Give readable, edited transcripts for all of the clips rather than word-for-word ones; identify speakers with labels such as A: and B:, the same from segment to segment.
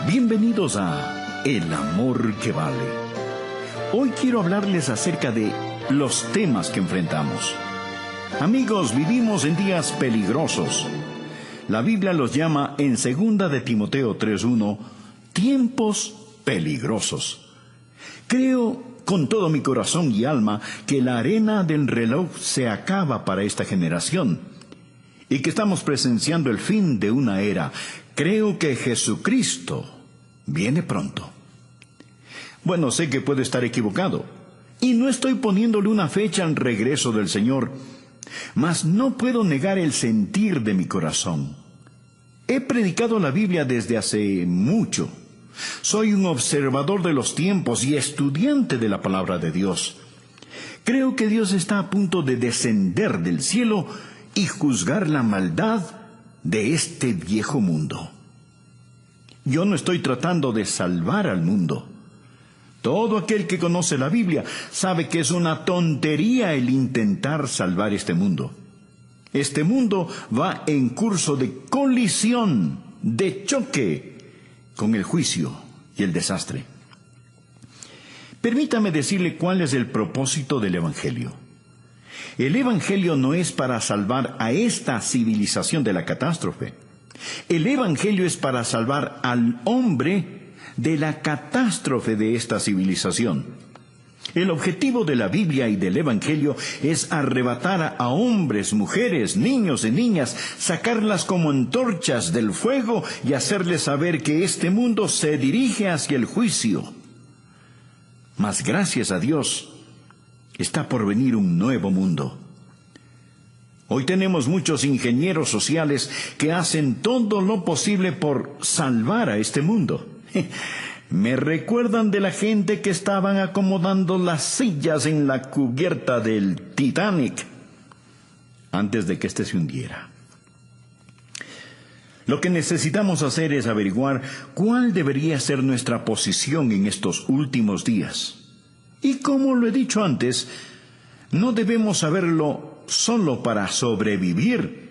A: Bienvenidos a El Amor que Vale. Hoy quiero hablarles acerca de los temas que enfrentamos. Amigos, vivimos en días peligrosos. La Biblia los llama en 2 de Timoteo 3:1, tiempos peligrosos. Creo con todo mi corazón y alma que la arena del reloj se acaba para esta generación y que estamos presenciando el fin de una era. Creo que Jesucristo viene pronto. Bueno, sé que puedo estar equivocado, y no estoy poniéndole una fecha al regreso del Señor, mas no puedo negar el sentir de mi corazón. He predicado la Biblia desde hace mucho. Soy un observador de los tiempos y estudiante de la palabra de Dios. Creo que Dios está a punto de descender del cielo y juzgar la maldad de este viejo mundo. Yo no estoy tratando de salvar al mundo. Todo aquel que conoce la Biblia sabe que es una tontería el intentar salvar este mundo. Este mundo va en curso de colisión, de choque con el juicio y el desastre. Permítame decirle cuál es el propósito del Evangelio. El Evangelio no es para salvar a esta civilización de la catástrofe. El Evangelio es para salvar al hombre de la catástrofe de esta civilización. El objetivo de la Biblia y del Evangelio es arrebatar a hombres, mujeres, niños y niñas, sacarlas como antorchas del fuego y hacerles saber que este mundo se dirige hacia el juicio. Mas gracias a Dios, está por venir un nuevo mundo. Hoy tenemos muchos ingenieros sociales que hacen todo lo posible por salvar a este mundo. Me recuerdan de la gente que estaban acomodando las sillas en la cubierta del Titanic antes de que éste se hundiera. Lo que necesitamos hacer es averiguar cuál debería ser nuestra posición en estos últimos días. Y como lo he dicho antes, no debemos saberlo solo para sobrevivir,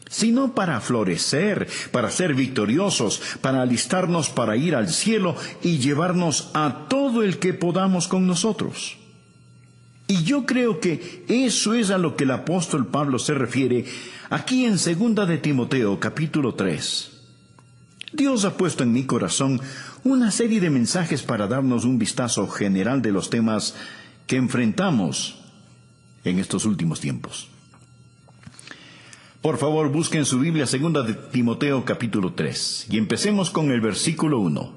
A: sino para florecer, para ser victoriosos, para alistarnos para ir al cielo y llevarnos a todo el que podamos con nosotros. Y yo creo que eso es a lo que el apóstol Pablo se refiere aquí en 2 de Timoteo capítulo 3. Dios ha puesto en mi corazón una serie de mensajes para darnos un vistazo general de los temas que enfrentamos en estos últimos tiempos. Por favor, busquen su Biblia 2 de Timoteo capítulo 3 y empecemos con el versículo 1.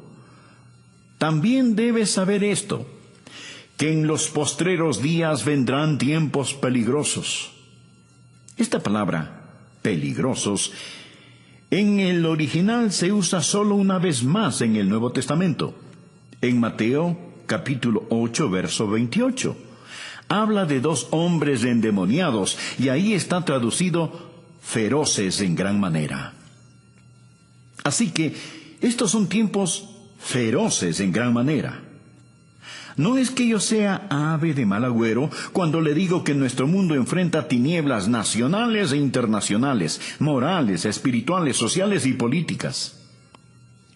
A: También debes saber esto, que en los postreros días vendrán tiempos peligrosos. Esta palabra, peligrosos, en el original se usa solo una vez más en el Nuevo Testamento. En Mateo capítulo 8, verso 28. Habla de dos hombres endemoniados, y ahí está traducido feroces en gran manera. Así que estos son tiempos feroces en gran manera. No es que yo sea ave de mal agüero cuando le digo que nuestro mundo enfrenta tinieblas nacionales e internacionales, morales, espirituales, sociales y políticas.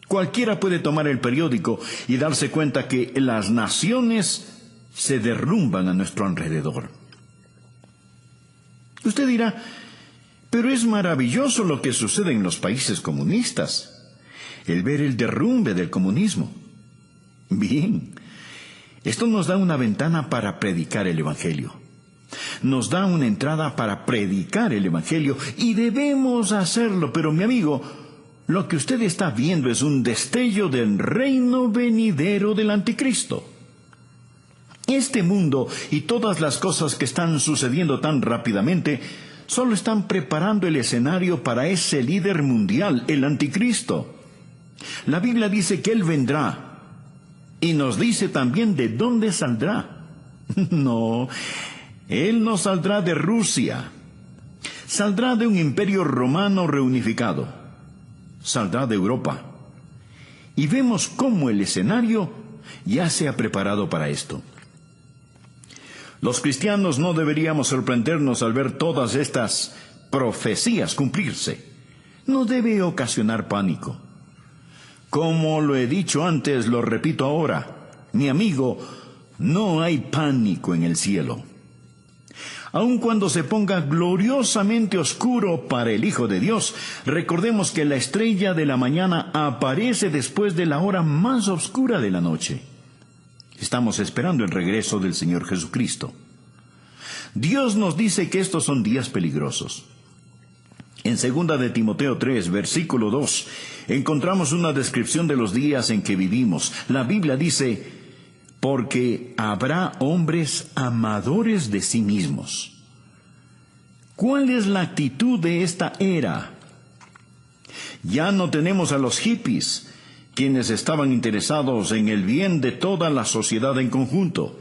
A: Cualquiera puede tomar el periódico y darse cuenta que las naciones se derrumban a nuestro alrededor. Usted dirá, pero es maravilloso lo que sucede en los países comunistas, el ver el derrumbe del comunismo. Bien, esto nos da una ventana para predicar el Evangelio. Nos da una entrada para predicar el Evangelio y debemos hacerlo, pero mi amigo, lo que usted está viendo es un destello del reino venidero del Anticristo. Este mundo y todas las cosas que están sucediendo tan rápidamente solo están preparando el escenario para ese líder mundial, el Anticristo. La Biblia dice que Él vendrá y nos dice también de dónde saldrá. No, Él no saldrá de Rusia. Saldrá de un imperio romano reunificado. Saldrá de Europa. Y vemos cómo el escenario ya se ha preparado para esto. Los cristianos no deberíamos sorprendernos al ver todas estas profecías cumplirse. No debe ocasionar pánico. Como lo he dicho antes, lo repito ahora. Mi amigo, no hay pánico en el cielo. Aun cuando se ponga gloriosamente oscuro para el Hijo de Dios, recordemos que la estrella de la mañana aparece después de la hora más oscura de la noche. Estamos esperando el regreso del Señor Jesucristo. Dios nos dice que estos son días peligrosos. En 2 de Timoteo 3, versículo 2, encontramos una descripción de los días en que vivimos. La Biblia dice: porque habrá hombres amadores de sí mismos. ¿Cuál es la actitud de esta era? Ya no tenemos a los hippies, quienes estaban interesados en el bien de toda la sociedad en conjunto.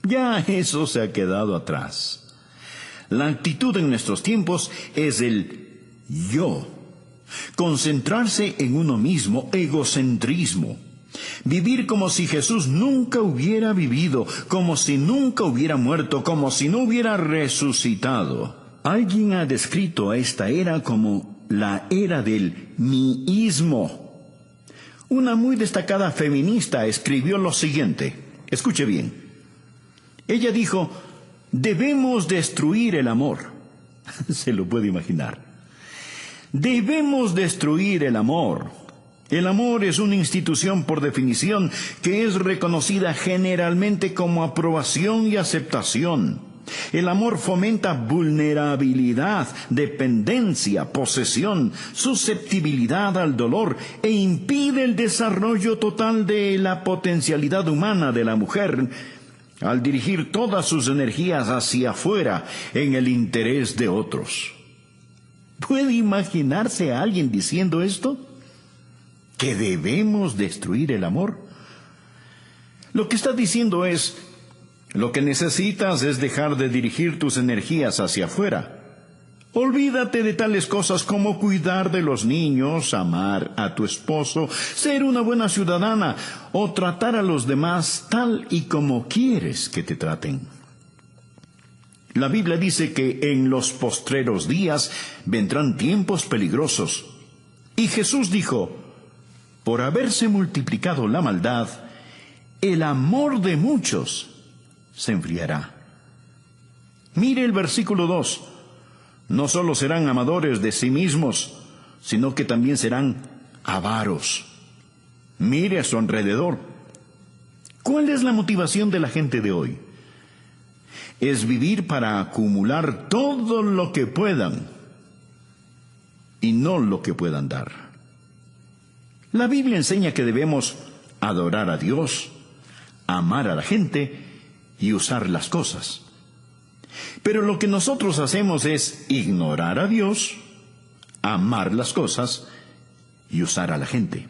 A: Ya eso se ha quedado atrás. La actitud en nuestros tiempos es el yo. Concentrarse en uno mismo, egocentrismo. Vivir como si Jesús nunca hubiera vivido, como si nunca hubiera muerto, como si no hubiera resucitado. Alguien ha descrito a esta era como la era del miísmo. Una muy destacada feminista escribió lo siguiente. Escuche bien. Ella dijo: debemos destruir el amor. Se lo puede imaginar. Debemos destruir el amor. El amor es una institución por definición que es reconocida generalmente como aprobación y aceptación. El amor fomenta vulnerabilidad, dependencia, posesión, susceptibilidad al dolor e impide el desarrollo total de la potencialidad humana de la mujer al dirigir todas sus energías hacia afuera en el interés de otros. ¿Puede imaginarse a alguien diciendo esto? ¿Que debemos destruir el amor? Lo que está diciendo es: lo que necesitas es dejar de dirigir tus energías hacia afuera. Olvídate de tales cosas como cuidar de los niños, amar a tu esposo, ser una buena ciudadana o tratar a los demás tal y como quieres que te traten. La Biblia dice que en los postreros días vendrán tiempos peligrosos. Y Jesús dijo: por haberse multiplicado la maldad, el amor de muchos se enfriará. Mire el versículo 2. No solo serán amadores de sí mismos, sino que también serán avaros. Mire a su alrededor. ¿Cuál es la motivación de la gente de hoy? Es vivir para acumular todo lo que puedan y no lo que puedan dar. La Biblia enseña que debemos adorar a Dios, amar a la gente y usar las cosas. Pero lo que nosotros hacemos es ignorar a Dios, amar las cosas y usar a la gente.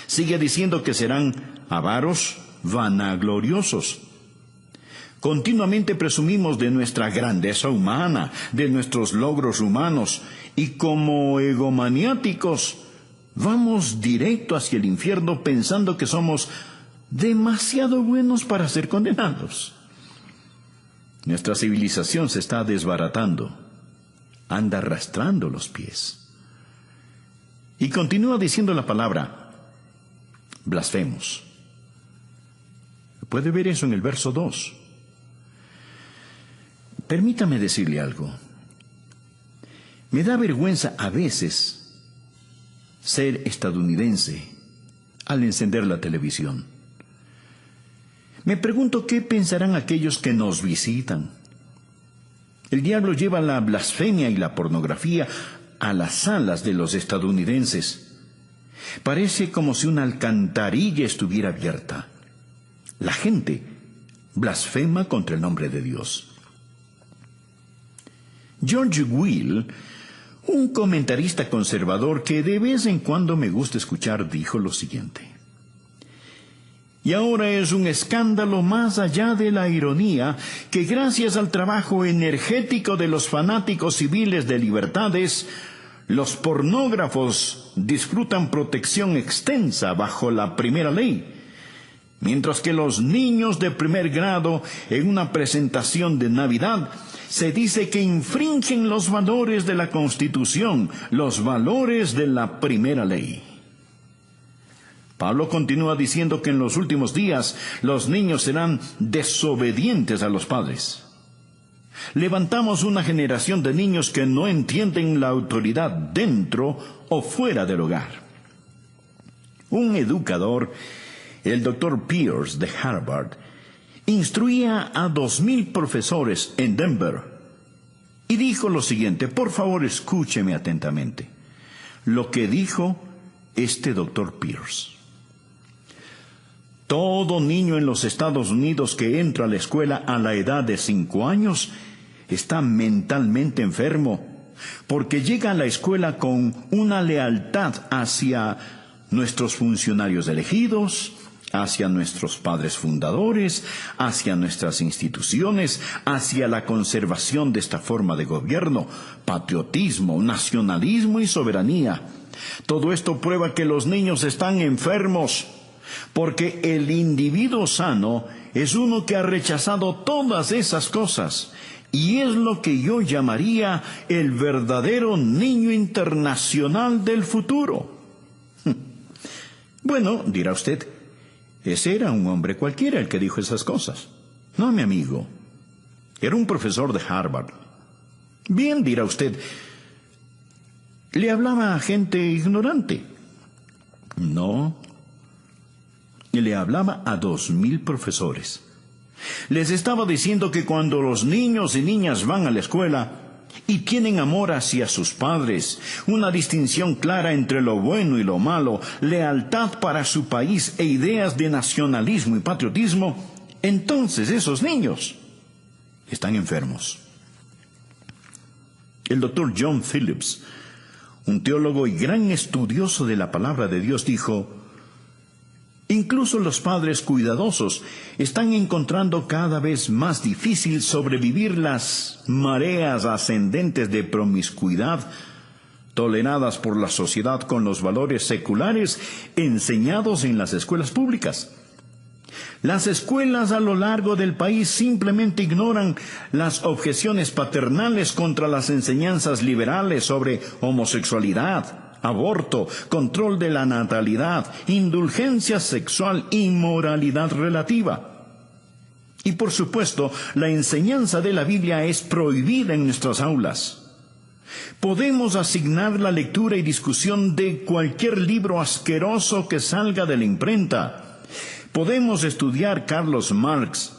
A: Sigue diciendo que serán avaros, vanagloriosos. Continuamente presumimos de nuestra grandeza humana, de nuestros logros humanos, y como egomaniáticos vamos directo hacia el infierno pensando que somos demasiado buenos para ser condenados. Nuestra civilización se está desbaratando, anda arrastrando los pies. Y continúa diciendo la palabra: blasfemos. Puede ver eso en el verso 2. Permítame decirle algo. Me da vergüenza a veces ser estadounidense al encender la televisión. Me pregunto qué pensarán aquellos que nos visitan. El diablo lleva la blasfemia y la pornografía a las salas de los estadounidenses. Parece como si una alcantarilla estuviera abierta. La gente blasfema contra el nombre de Dios. George Will, un comentarista conservador que de vez en cuando me gusta escuchar, dijo lo siguiente: y ahora es un escándalo más allá de la ironía que gracias al trabajo energético de los fanáticos civiles de libertades, los pornógrafos disfrutan protección extensa bajo la primera ley, mientras que los niños de primer grado en una presentación de Navidad se dice que infringen los valores de la Constitución, los valores de la primera ley. Pablo continúa diciendo que en los últimos días los niños serán desobedientes a los padres. Levantamos una generación de niños que no entienden la autoridad dentro o fuera del hogar. Un educador, el Dr. Pierce de Harvard, instruía a 2,000 profesores en Denver y dijo lo siguiente. Por favor, escúcheme atentamente lo que dijo este Dr. Pierce. Todo niño en los Estados Unidos que entra a la escuela a la edad de 5 años está mentalmente enfermo, porque llega a la escuela con una lealtad hacia nuestros funcionarios elegidos, hacia nuestros padres fundadores, hacia nuestras instituciones, hacia la conservación de esta forma de gobierno, patriotismo, nacionalismo y soberanía. Todo esto prueba que los niños están enfermos, porque el individuo sano es uno que ha rechazado todas esas cosas, y es lo que yo llamaría el verdadero niño internacional del futuro. Bueno, dirá usted, ese era un hombre cualquiera el que dijo esas cosas. No, mi amigo, era un profesor de Harvard. Bien, dirá usted, le hablaba a gente ignorante. No, le hablaba a 2,000 profesores. Les estaba diciendo que cuando los niños y niñas van a la escuela y tienen amor hacia sus padres, una distinción clara entre lo bueno y lo malo, lealtad para su país e ideas de nacionalismo y patriotismo, entonces esos niños están enfermos. El Dr. John Phillips, un teólogo y gran estudioso de la palabra de Dios, dijo: incluso los padres cuidadosos están encontrando cada vez más difícil sobrevivir las mareas ascendentes de promiscuidad toleradas por la sociedad con los valores seculares enseñados en las escuelas públicas. Las escuelas a lo largo del país simplemente ignoran las objeciones paternales contra las enseñanzas liberales sobre homosexualidad, aborto, control de la natalidad, indulgencia sexual y moralidad relativa. Y por supuesto, la enseñanza de la Biblia es prohibida en nuestras aulas. Podemos asignar la lectura y discusión de cualquier libro asqueroso que salga de la imprenta. Podemos estudiar Carlos Marx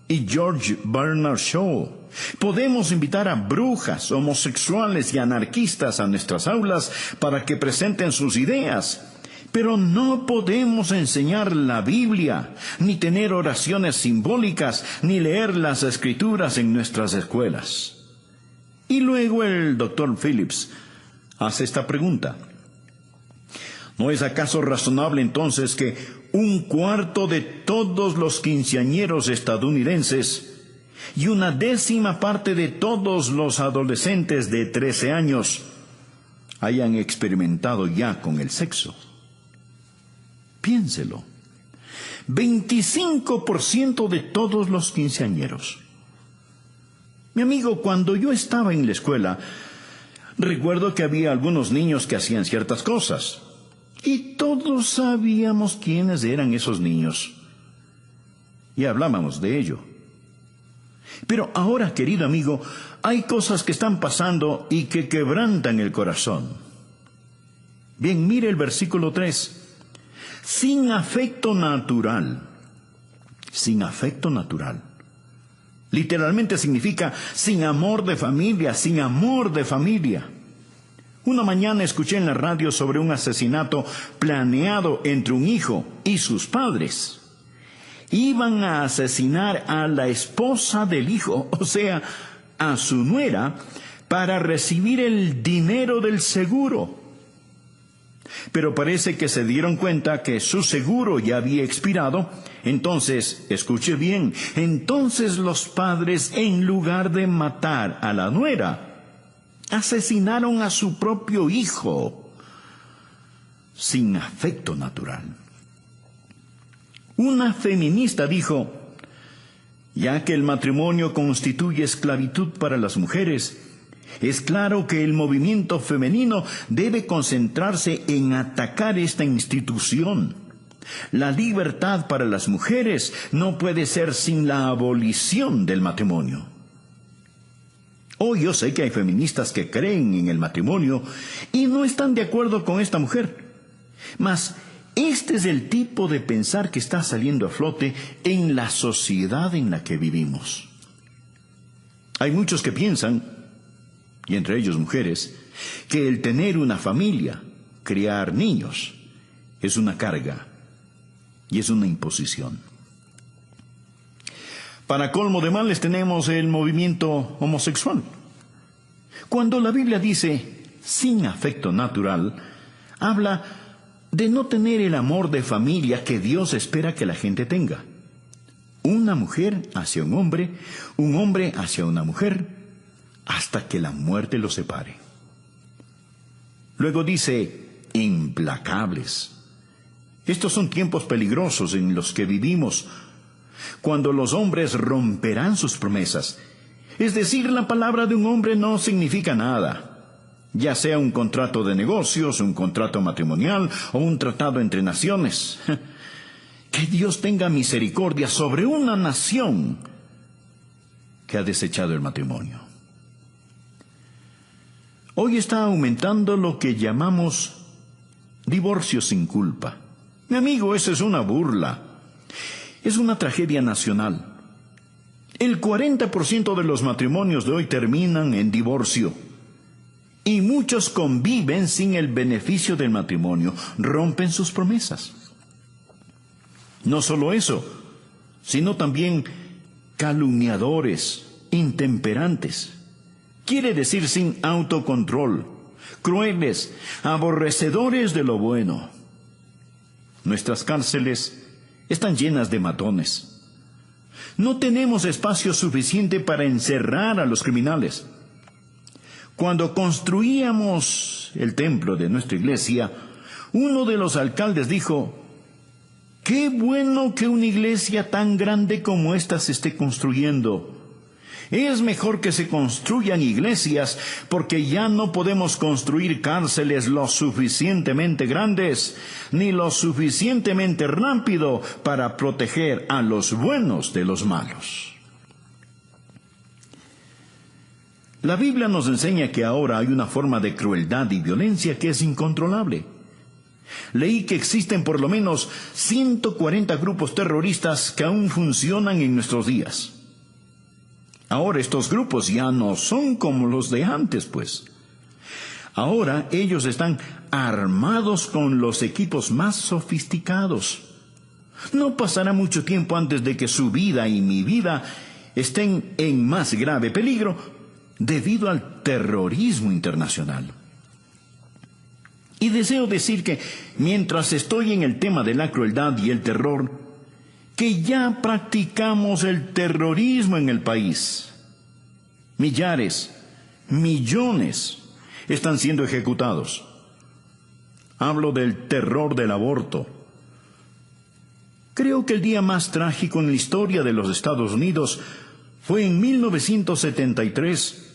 A: y George Bernard Shaw. Podemos invitar a brujas, homosexuales y anarquistas a nuestras aulas para que presenten sus ideas, pero no podemos enseñar la Biblia, ni tener oraciones simbólicas, ni leer las Escrituras en nuestras escuelas. Y luego el Dr. Phillips hace esta pregunta: ¿no es acaso razonable entonces que 1/4 de todos los quinceañeros estadounidenses y 1/10 parte de todos los adolescentes de 13 años hayan experimentado ya con el sexo? Piénselo. 25% de todos los quinceañeros. Mi amigo, cuando yo estaba en la escuela, recuerdo que había algunos niños que hacían ciertas cosas, y todos sabíamos quiénes eran esos niños, y hablábamos de ello. Pero ahora, querido amigo, hay cosas que están pasando y que quebrantan el corazón. Bien, mire el versículo 3. Sin afecto natural. Sin afecto natural. Literalmente significa sin amor de familia, sin amor de familia. Una mañana escuché en la radio sobre un asesinato planeado entre un hijo y sus padres. Iban a asesinar a la esposa del hijo, o sea, a su nuera, para recibir el dinero del seguro. Pero parece que se dieron cuenta que su seguro ya había expirado. Entonces, escuche bien, entonces los padres, en lugar de matar a la nuera, asesinaron a su propio hijo, sin afecto natural. Una feminista dijo: ya que el matrimonio constituye esclavitud para las mujeres, es claro que el movimiento femenino debe concentrarse en atacar esta institución. La libertad para las mujeres no puede ser sin la abolición del matrimonio. Hoy yo sé que hay feministas que creen en el matrimonio y no están de acuerdo con esta mujer. Mas este es el tipo de pensar que está saliendo a flote en la sociedad en la que vivimos. Hay muchos que piensan, y entre ellos mujeres, que el tener una familia, criar niños, es una carga y es una imposición. Para colmo de males tenemos el movimiento homosexual. Cuando la Biblia dice sin afecto natural, habla de no tener el amor de familia que Dios espera que la gente tenga. Una mujer hacia un hombre hacia una mujer, hasta que la muerte los separe. Luego dice, implacables. Estos son tiempos peligrosos en los que vivimos, cuando los hombres romperán sus promesas. Es decir, la palabra de un hombre no significa nada, ya sea un contrato de negocios, un contrato matrimonial o un tratado entre naciones. Que Dios tenga misericordia sobre una nación que ha desechado el matrimonio. Hoy está aumentando lo que llamamos divorcio sin culpa. Mi amigo, eso es una burla. Es una tragedia nacional. El 40% de los matrimonios de hoy terminan en divorcio. Y muchos conviven sin el beneficio del matrimonio, rompen sus promesas. No solo eso, sino también calumniadores, intemperantes. Quiere decir sin autocontrol, crueles, aborrecedores de lo bueno. Nuestras cárceles están llenas de matones. No tenemos espacio suficiente para encerrar a los criminales. Cuando construíamos el templo de nuestra iglesia, uno de los alcaldes dijo, «Qué bueno que una iglesia tan grande como esta se esté construyendo. Es mejor que se construyan iglesias, porque ya no podemos construir cárceles lo suficientemente grandes, ni lo suficientemente rápido para proteger a los buenos de los malos». La Biblia nos enseña que ahora hay una forma de crueldad y violencia que es incontrolable. Leí que existen por lo menos 140 grupos terroristas que aún funcionan en nuestros días. Ahora estos grupos ya no son como los de antes, pues. Ahora ellos están armados con los equipos más sofisticados. No pasará mucho tiempo antes de que su vida y mi vida estén en más grave peligro debido al terrorismo internacional. Y deseo decir que mientras estoy en el tema de la crueldad y el terror, que ya practicamos el terrorismo en el país. Millares, millones están siendo ejecutados. Hablo del terror del aborto. Creo que el día más trágico en la historia de los Estados Unidos fue en 1973,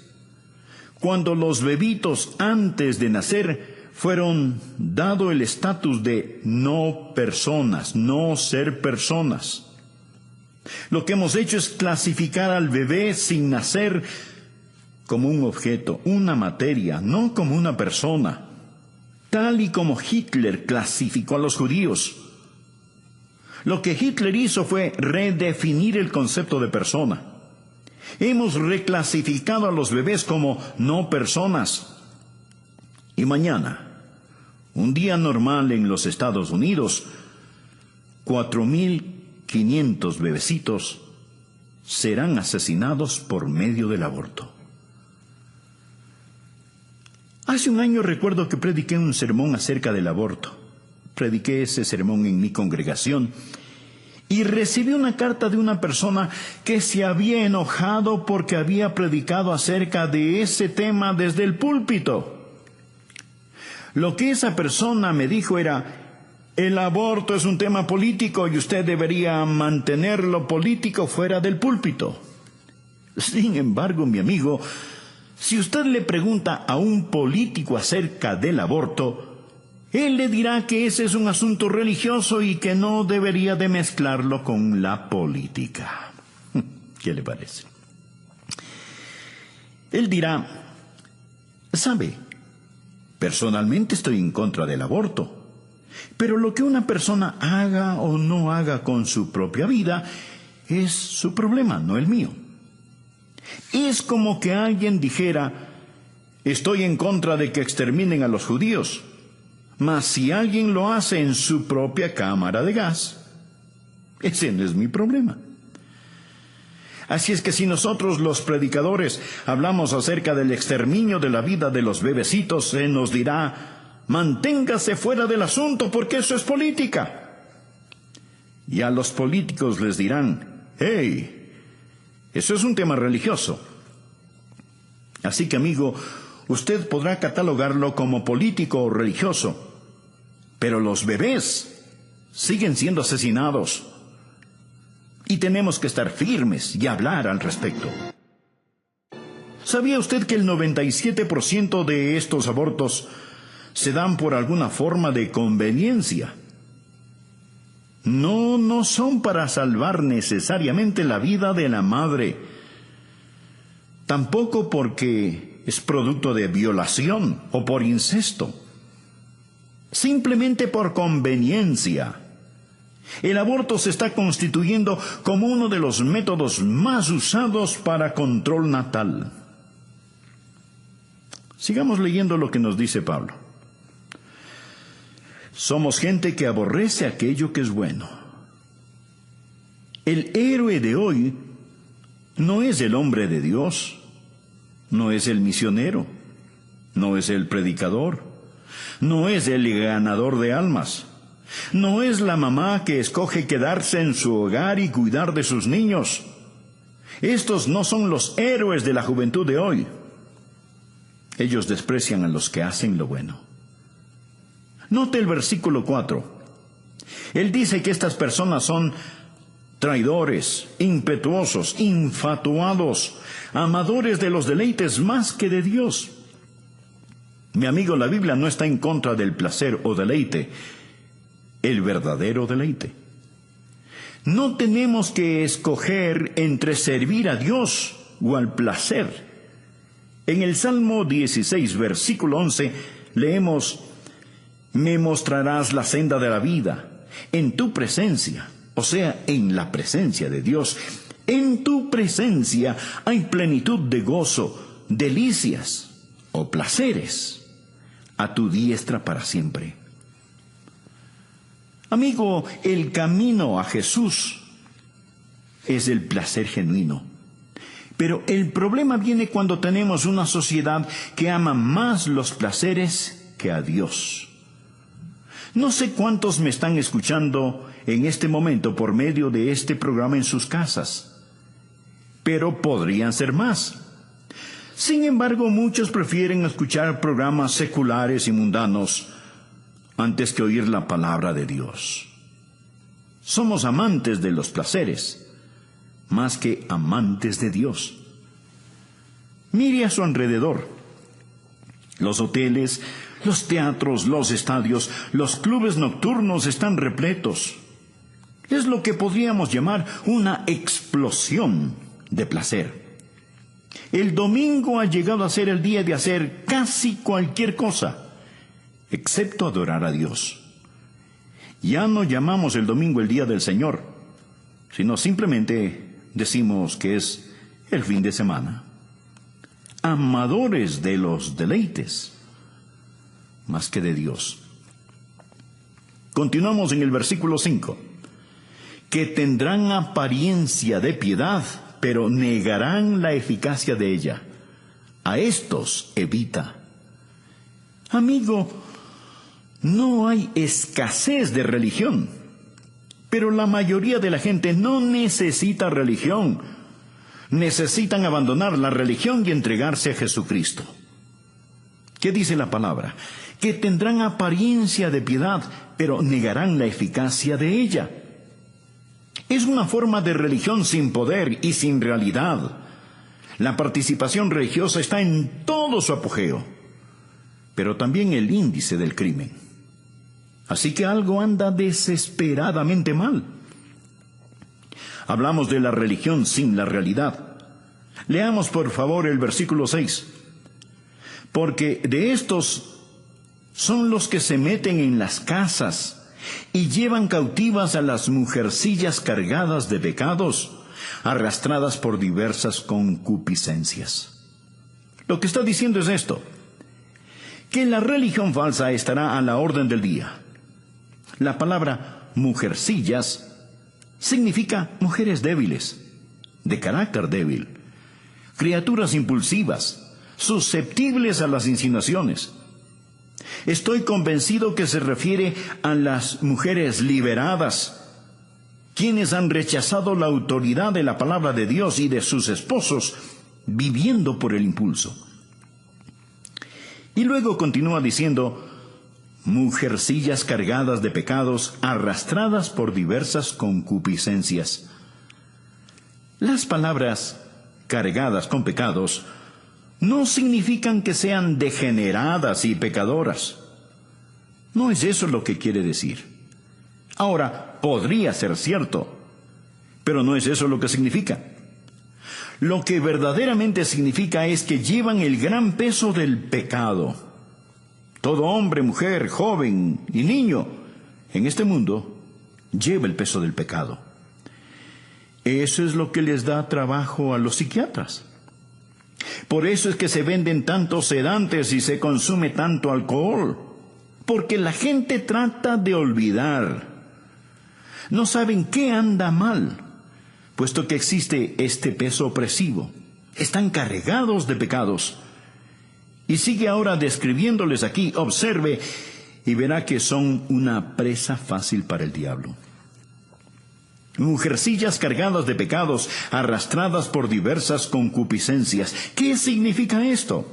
A: cuando los bebitos antes de nacer fueron dado el estatus de no personas, no ser personas. Lo que hemos hecho es clasificar al bebé sin nacer como un objeto, una materia, no como una persona, tal y como Hitler clasificó a los judíos. Lo que Hitler hizo fue redefinir el concepto de persona. Hemos reclasificado a los bebés como no personas. Y mañana, un día normal en los Estados Unidos, 4.500 bebecitos serán asesinados por medio del aborto. Hace un año recuerdo que prediqué un sermón acerca del aborto. Prediqué ese sermón en mi congregación y recibí una carta de una persona que se había enojado porque había predicado acerca de ese tema desde el púlpito. Lo que esa persona me dijo era, el aborto es un tema político y usted debería mantener lo político fuera del púlpito. Sin embargo, mi amigo, si usted le pregunta a un político acerca del aborto, Él le dirá que ese es un asunto religioso y que no debería de mezclarlo con la política. ¿Qué le parece? Él dirá, ¿sabe? Personalmente estoy en contra del aborto, pero lo que una persona haga o no haga con su propia vida es su problema, no el mío. Es como que alguien dijera, estoy en contra de que exterminen a los judíos, mas si alguien lo hace en su propia cámara de gas, ese no es mi problema. Así es que si nosotros los predicadores hablamos acerca del exterminio de la vida de los bebecitos, se nos dirá, manténgase fuera del asunto porque eso es política. Y a los políticos les dirán, hey, eso es un tema religioso. Así que, amigo, usted podrá catalogarlo como político o religioso, pero los bebés siguen siendo asesinados. Y tenemos que estar firmes y hablar al respecto. ¿Sabía usted que el 97% de estos abortos se dan por alguna forma de conveniencia? No son para salvar necesariamente la vida de la madre. Tampoco porque es producto de violación o por incesto. Simplemente por conveniencia. El aborto se está constituyendo como uno de los métodos más usados para control natal. Sigamos leyendo lo que nos dice Pablo. Somos gente que aborrece aquello que es bueno. El héroe de hoy no es el hombre de Dios, no es el misionero, no es el predicador, no es el ganador de almas. No es la mamá que escoge quedarse en su hogar y cuidar de sus niños. Estos no son los héroes de la juventud de hoy. Ellos desprecian a los que hacen lo bueno. Note el versículo 4. Él dice que estas personas son traidores, impetuosos, infatuados, amadores de los deleites más que de Dios. Mi amigo, la Biblia no está en contra del placer o deleite, el verdadero deleite. No tenemos que escoger entre servir a Dios o al placer. En el Salmo 16, versículo 11, leemos, me mostrarás la senda de la vida, en tu presencia, o sea, en la presencia de Dios. En tu presencia hay plenitud de gozo, delicias o placeres, a tu diestra para siempre. Amigo, el camino a Jesús es el placer genuino. Pero el problema viene cuando tenemos una sociedad que ama más los placeres que a Dios. No sé cuántos me están escuchando en este momento por medio de este programa en sus casas, pero podrían ser más. Sin embargo, muchos prefieren escuchar programas seculares y mundanos antes que oír la palabra de Dios. Somos amantes de los placeres, más que amantes de Dios. Mire a su alrededor. Los hoteles, los teatros, los estadios, los clubes nocturnos están repletos. Es lo que podríamos llamar una explosión de placer. El domingo ha llegado a ser el día de hacer casi cualquier cosa, excepto adorar a Dios. Ya no llamamos el domingo el día del Señor, sino simplemente decimos que es el fin de semana. Amadores de los deleites, más que de Dios. Continuamos en el versículo 5. Que tendrán apariencia de piedad, pero negarán la eficacia de ella. A estos evita. Amigo, no hay escasez de religión, pero la mayoría de la gente no necesita religión. Necesitan abandonar la religión y entregarse a Jesucristo. ¿Qué dice la palabra? Que tendrán apariencia de piedad, pero negarán la eficacia de ella. Es una forma de religión sin poder y sin realidad. La participación religiosa está en todo su apogeo, pero también el índice del crimen. Así que algo anda desesperadamente mal. Hablamos de la religión sin la realidad. Leamos por favor el versículo 6. Porque de estos son los que se meten en las casas y llevan cautivas a las mujercillas cargadas de pecados, arrastradas por diversas concupiscencias. Lo que está diciendo es esto: que la religión falsa estará a la orden del día. La palabra mujercillas significa mujeres débiles, de carácter débil, criaturas impulsivas, susceptibles a las insinuaciones. Estoy convencido que se refiere a las mujeres liberadas, quienes han rechazado la autoridad de la palabra de Dios y de sus esposos, viviendo por el impulso. Y luego continúa diciendo: mujercillas cargadas de pecados, arrastradas por diversas concupiscencias. Las palabras cargadas con pecados no significan que sean degeneradas y pecadoras. No es eso lo que quiere decir. Ahora, podría ser cierto, pero no es eso lo que significa. Lo que verdaderamente significa es que llevan el gran peso del pecado. Todo hombre, mujer, joven y niño en este mundo lleva el peso del pecado. Eso es lo que les da trabajo a los psiquiatras. Por eso es que se venden tantos sedantes y se consume tanto alcohol, porque la gente trata de olvidar. No saben qué anda mal, puesto que existe este peso opresivo. Están cargados de pecados. Y sigue ahora describiéndoles aquí. Observe y verá que son una presa fácil para el diablo. Mujercillas cargadas de pecados, arrastradas por diversas concupiscencias. ¿Qué significa esto?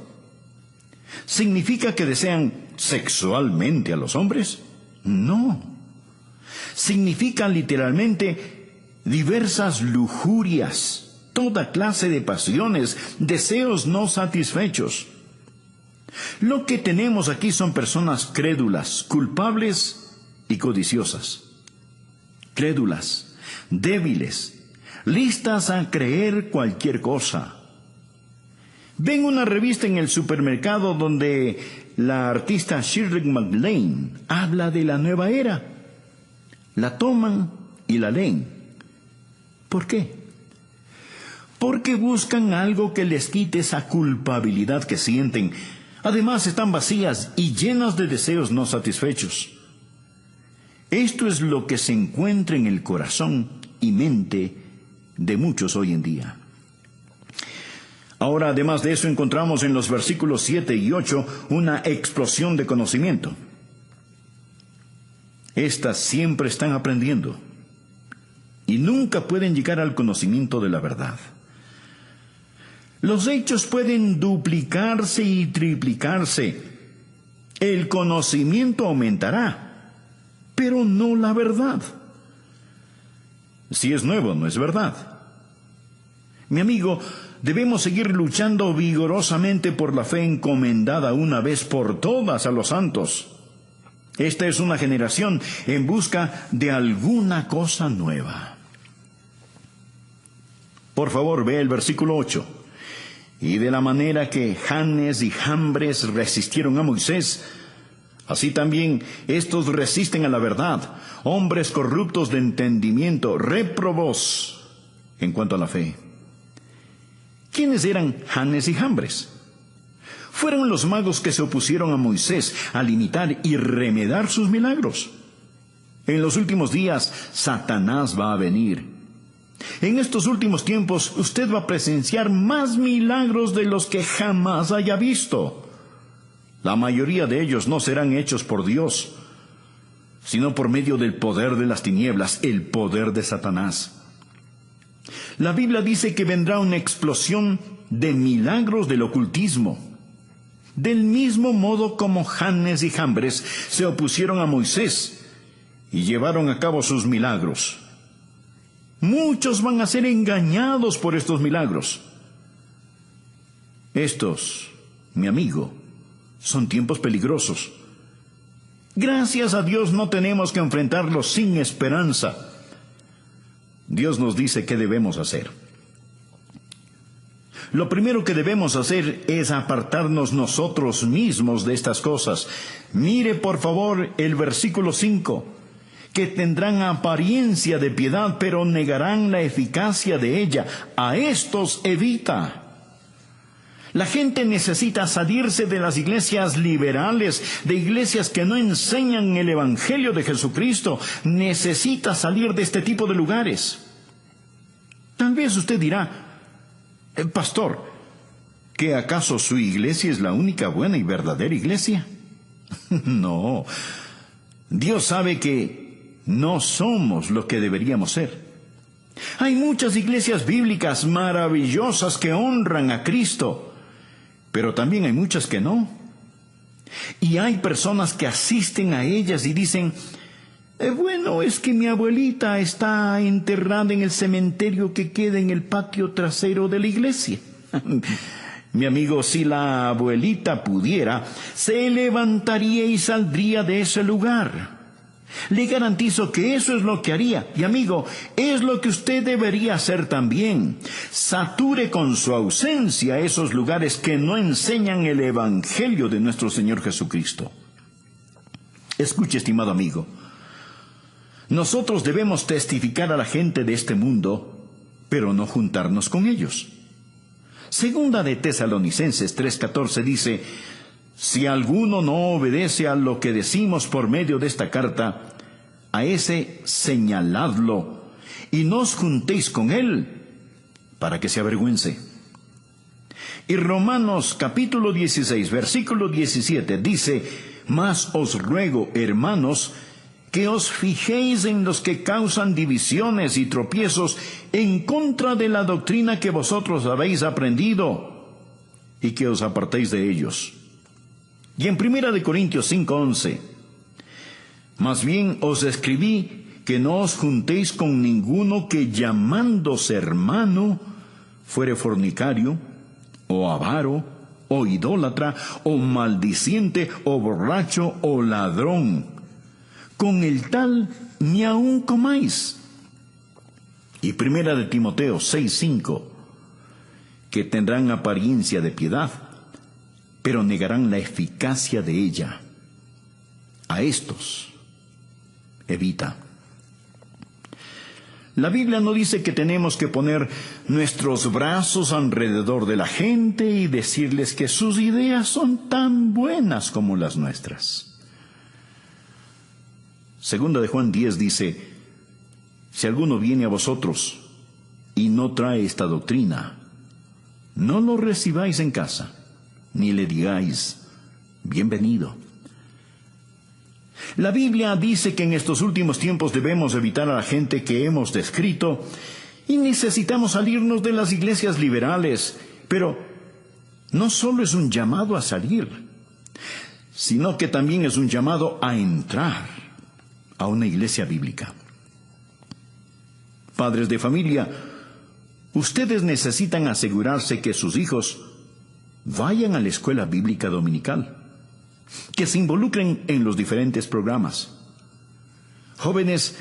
A: ¿Significa que desean sexualmente a los hombres? No. Significa literalmente diversas lujurias, toda clase de pasiones, deseos no satisfechos. Lo que tenemos aquí son personas crédulas, culpables y codiciosas. Crédulas, débiles, listas a creer cualquier cosa. Ven una revista en el supermercado donde la artista Shirley MacLaine habla de la nueva era. La toman y la leen. ¿Por qué? Porque buscan algo que les quite esa culpabilidad que sienten. Además, están vacías y llenas de deseos no satisfechos. Esto es lo que se encuentra en el corazón y mente de muchos hoy en día. Ahora, además de eso, encontramos en los versículos 7 y 8 una explosión de conocimiento. Estas siempre están aprendiendo y nunca pueden llegar al conocimiento de la verdad. Los hechos pueden duplicarse y triplicarse. El conocimiento aumentará, pero no la verdad. Si es nuevo, no es verdad. Mi amigo, debemos seguir luchando vigorosamente por la fe encomendada una vez por todas a los santos. Esta es una generación en busca de alguna cosa nueva. Por favor, ve el versículo 8. Y de la manera que Janes y Jambres resistieron a Moisés, así también estos resisten a la verdad, hombres corruptos de entendimiento, réprobos en cuanto a la fe. ¿Quiénes eran Janes y Jambres? Fueron los magos que se opusieron a Moisés al imitar y remedar sus milagros. En los últimos días, Satanás va a venir. En estos últimos tiempos, usted va a presenciar más milagros de los que jamás haya visto. La mayoría de ellos no serán hechos por Dios, sino por medio del poder de las tinieblas, el poder de Satanás. La Biblia dice que vendrá una explosión de milagros del ocultismo. Del mismo modo como Janes y Jambres se opusieron a Moisés y llevaron a cabo sus milagros. Muchos van a ser engañados por estos milagros. Estos, mi amigo, son tiempos peligrosos. Gracias a Dios no tenemos que enfrentarlo sin esperanza. Dios nos dice qué debemos hacer. Lo primero que debemos hacer es apartarnos nosotros mismos de estas cosas. Mire por favor el versículo 5, que tendrán apariencia de piedad, pero negarán la eficacia de ella. A estos evita. La gente necesita salirse de las iglesias liberales, de iglesias que no enseñan el Evangelio de Jesucristo. Necesita salir de este tipo de lugares. Tal vez usted dirá, pastor, ¿que acaso su iglesia es la única buena y verdadera iglesia? No, Dios sabe que no somos lo que deberíamos ser. Hay muchas iglesias bíblicas maravillosas que honran a Cristo, pero también hay muchas que no. Y hay personas que asisten a ellas y dicen, bueno, es que mi abuelita está enterrada en el cementerio que queda en el patio trasero de la iglesia. Mi amigo, si la abuelita pudiera, se levantaría y saldría de ese lugar. Le garantizo que eso es lo que haría. Y amigo, es lo que usted debería hacer también. Sature con su ausencia esos lugares que no enseñan el Evangelio de nuestro Señor Jesucristo. Escuche, estimado amigo. Nosotros debemos testificar a la gente de este mundo, pero no juntarnos con ellos. Segunda de Tesalonicenses 3:14 dice, si alguno no obedece a lo que decimos por medio de esta carta, a ese señaladlo y no os juntéis con él para que se avergüence. Y Romanos capítulo 16, versículo 17 dice, mas os ruego, hermanos, que os fijéis en los que causan divisiones y tropiezos en contra de la doctrina que vosotros habéis aprendido, y que os apartéis de ellos. Y en 1 Corintios 5:11, más bien os escribí que no os juntéis con ninguno que llamándose hermano fuere fornicario, o avaro, o idólatra, o maldiciente, o borracho, o ladrón. Con el tal ni aun comáis. Y 1 Timoteo 6:5, que tendrán apariencia de piedad, pero negarán la eficacia de ella. A estos evita. La Biblia no dice que tenemos que poner nuestros brazos alrededor de la gente y decirles que sus ideas son tan buenas como las nuestras. Segunda de Juan 10 dice, si alguno viene a vosotros y no trae esta doctrina, no lo recibáis en casa, ni le digáis, bienvenido. La Biblia dice que en estos últimos tiempos debemos evitar a la gente que hemos descrito y necesitamos salirnos de las iglesias liberales, pero no solo es un llamado a salir, sino que también es un llamado a entrar a una iglesia bíblica. Padres de familia, ustedes necesitan asegurarse que sus hijos vayan a la escuela bíblica dominical, que se involucren en los diferentes programas. Jóvenes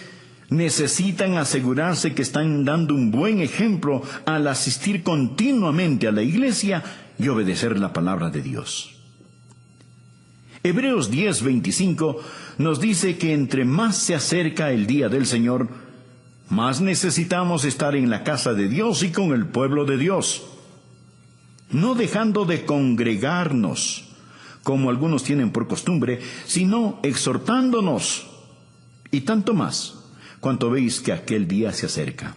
A: necesitan asegurarse que están dando un buen ejemplo al asistir continuamente a la iglesia y obedecer la palabra de Dios. Hebreos 10:25 nos dice que entre más se acerca el día del Señor, más necesitamos estar en la casa de Dios y con el pueblo de Dios, no dejando de congregarnos, como algunos tienen por costumbre, sino exhortándonos, y tanto más, cuanto veis que aquel día se acerca.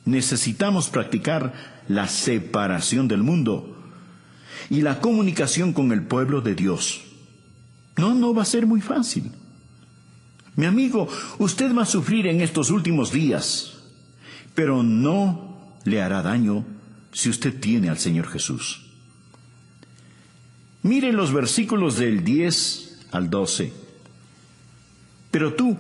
A: Necesitamos practicar la separación del mundo y la comunicación con el pueblo de Dios. No va a ser muy fácil. Mi amigo, usted va a sufrir en estos últimos días, pero no le hará daño si usted tiene al Señor Jesús. Mire los versículos del 10 al 12. Pero tú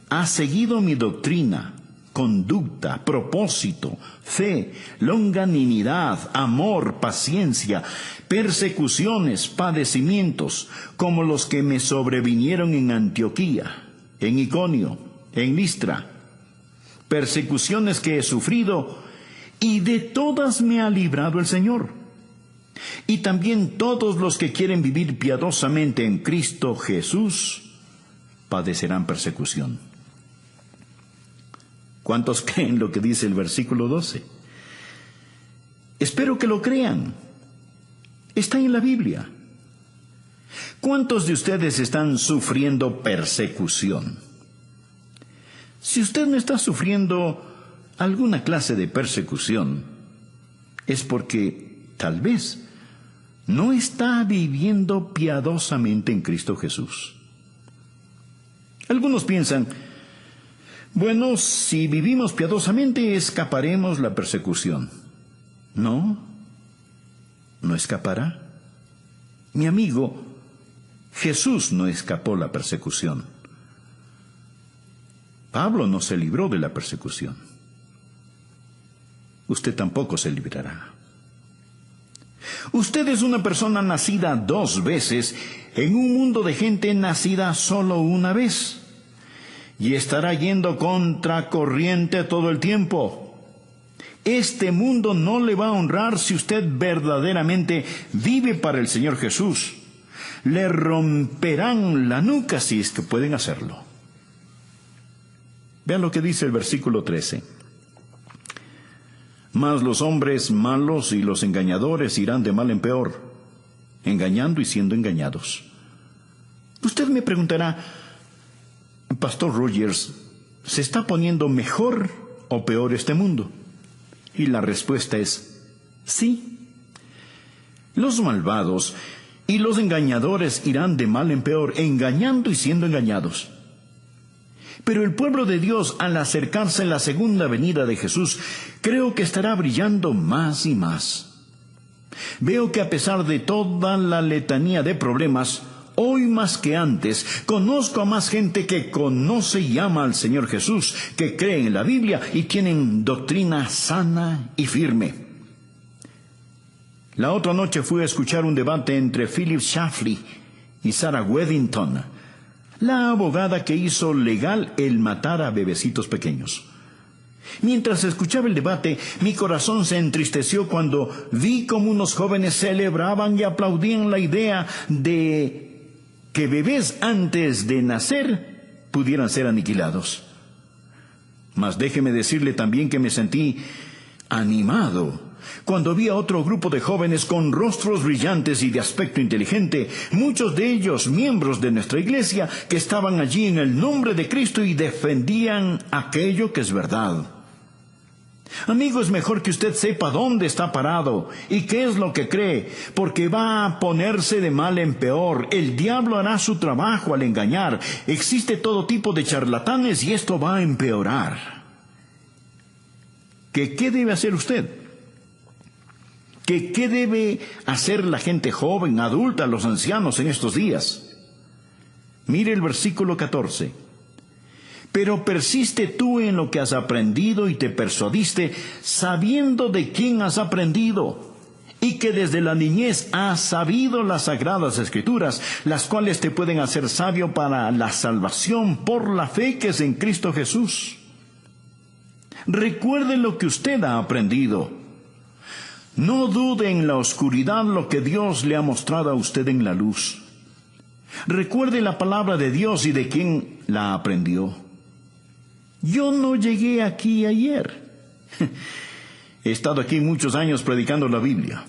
A: has seguido mi doctrina, conducta, propósito, fe, longanimidad, amor, paciencia, persecuciones, padecimientos, como los que me sobrevinieron en Antioquía, en Iconio, en Listra, persecuciones que he sufrido, y de todas me ha librado el Señor. Y también todos los que quieren vivir piadosamente en Cristo Jesús padecerán persecución. ¿Cuántos creen lo que dice el versículo 12? Espero que lo crean. Está en la Biblia. ¿Cuántos de ustedes están sufriendo persecución? Si usted no está sufriendo alguna clase de persecución, es porque tal vez no está viviendo piadosamente en Cristo Jesús. Algunos piensan, bueno, si vivimos piadosamente escaparemos la persecución. No escapará. Mi amigo, Jesús no escapó la persecución. Pablo no se libró de la persecución. Usted tampoco se librará. Usted es una persona nacida 2 veces en un mundo de gente nacida solo una vez. Y estará yendo contracorriente todo el tiempo. Este mundo no le va a honrar si usted verdaderamente vive para el Señor Jesús. Le romperán la nuca si es que pueden hacerlo. Vean lo que dice el versículo 13. Mas los hombres malos y los engañadores irán de mal en peor, engañando y siendo engañados. Usted me preguntará, Pastor Rogers, ¿se está poniendo mejor o peor este mundo? Y la respuesta es sí. Los malvados y los engañadores irán de mal en peor, engañando y siendo engañados. Pero el pueblo de Dios, al acercarse a la segunda venida de Jesús, creo que estará brillando más y más. Veo que a pesar de toda la letanía de problemas, hoy más que antes, conozco a más gente que conoce y ama al Señor Jesús, que cree en la Biblia y tienen doctrina sana y firme. La otra noche fui a escuchar un debate entre Philip Shafley y Sarah Weddington, la abogada que hizo legal el matar a bebecitos pequeños. Mientras escuchaba el debate, mi corazón se entristeció cuando vi cómo unos jóvenes celebraban y aplaudían la idea de que bebés antes de nacer pudieran ser aniquilados. Mas déjeme decirle también que me sentí animado cuando vi a otro grupo de jóvenes con rostros brillantes y de aspecto inteligente, muchos de ellos miembros de nuestra iglesia, que estaban allí en el nombre de Cristo y defendían aquello que es verdad. Amigo, es mejor que usted sepa dónde está parado y qué es lo que cree, porque va a ponerse de mal en peor. El diablo hará su trabajo al engañar. Existe todo tipo de charlatanes y esto va a empeorar. ¿Qué debe hacer usted? ¿Qué debe hacer la gente joven, adulta, los ancianos en estos días? Mire el versículo 14. Pero persiste tú en lo que has aprendido y te persuadiste, sabiendo de quién has aprendido, y que desde la niñez has sabido las sagradas Escrituras, las cuales te pueden hacer sabio para la salvación por la fe que es en Cristo Jesús. Recuerde lo que usted ha aprendido. No dude en la oscuridad lo que Dios le ha mostrado a usted en la luz. Recuerde la palabra de Dios y de quién la aprendió. Yo no llegué aquí ayer. He estado aquí muchos años predicando la Biblia.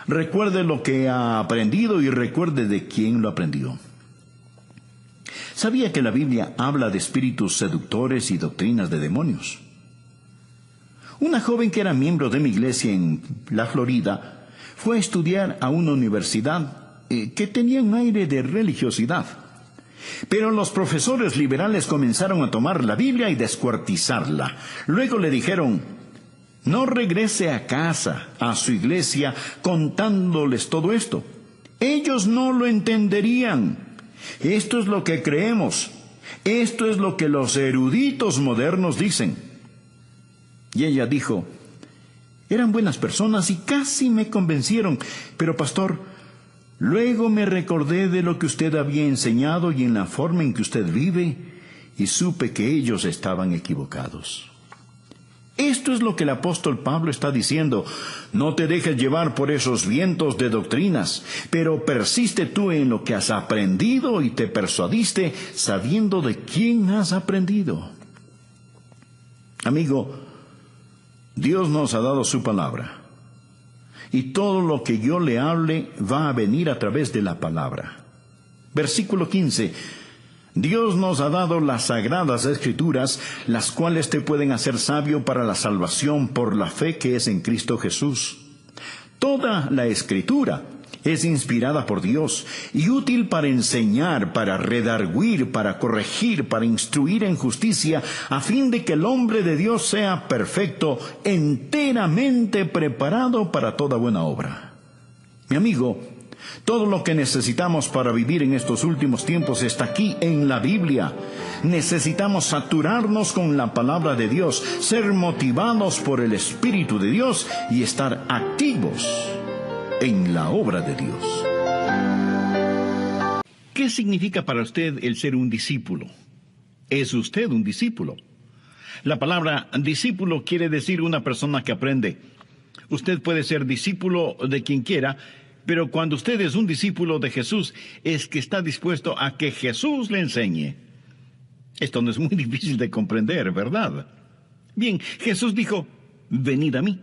A: Recuerde lo que ha aprendido y recuerde de quién lo aprendió. ¿Sabía que la Biblia habla de espíritus seductores y doctrinas de demonios? Una joven que era miembro de mi iglesia en la Florida fue a estudiar a una universidad que tenía un aire de religiosidad. Pero los profesores liberales comenzaron a tomar la Biblia y descuartizarla. Luego le dijeron, no regrese a casa, a su iglesia, contándoles todo esto. Ellos no lo entenderían. Esto es lo que creemos. Esto es lo que los eruditos modernos dicen. Y ella dijo: eran buenas personas y casi me convencieron, pero pastor, luego me recordé de lo que usted había enseñado y en la forma en que usted vive, y supe que ellos estaban equivocados. Esto es lo que el apóstol Pablo está diciendo: no te dejes llevar por esos vientos de doctrinas, pero persiste tú en lo que has aprendido y te persuadiste sabiendo de quién has aprendido. Amigo, Dios nos ha dado su palabra, y todo lo que yo le hable va a venir a través de la palabra. Versículo 15. Dios nos ha dado las sagradas escrituras, las cuales te pueden hacer sabio para la salvación por la fe que es en Cristo Jesús. Toda la escritura es inspirada por Dios y útil para enseñar, para redarguir, para corregir, para instruir en justicia, a fin de que el hombre de Dios sea perfecto, enteramente preparado para toda buena obra. Mi amigo, todo lo que necesitamos para vivir en estos últimos tiempos está aquí en la Biblia. Necesitamos saturarnos con la palabra de Dios, ser motivados por el Espíritu de Dios y estar activos en la obra de Dios. ¿Qué significa para usted el ser un discípulo? ¿Es usted un discípulo? La palabra discípulo quiere decir una persona que aprende. Usted puede ser discípulo de quien quiera, pero cuando usted es un discípulo de Jesús, es que está dispuesto a que Jesús le enseñe. Esto no es muy difícil de comprender, ¿verdad? Bien, Jesús dijo: venid a mí.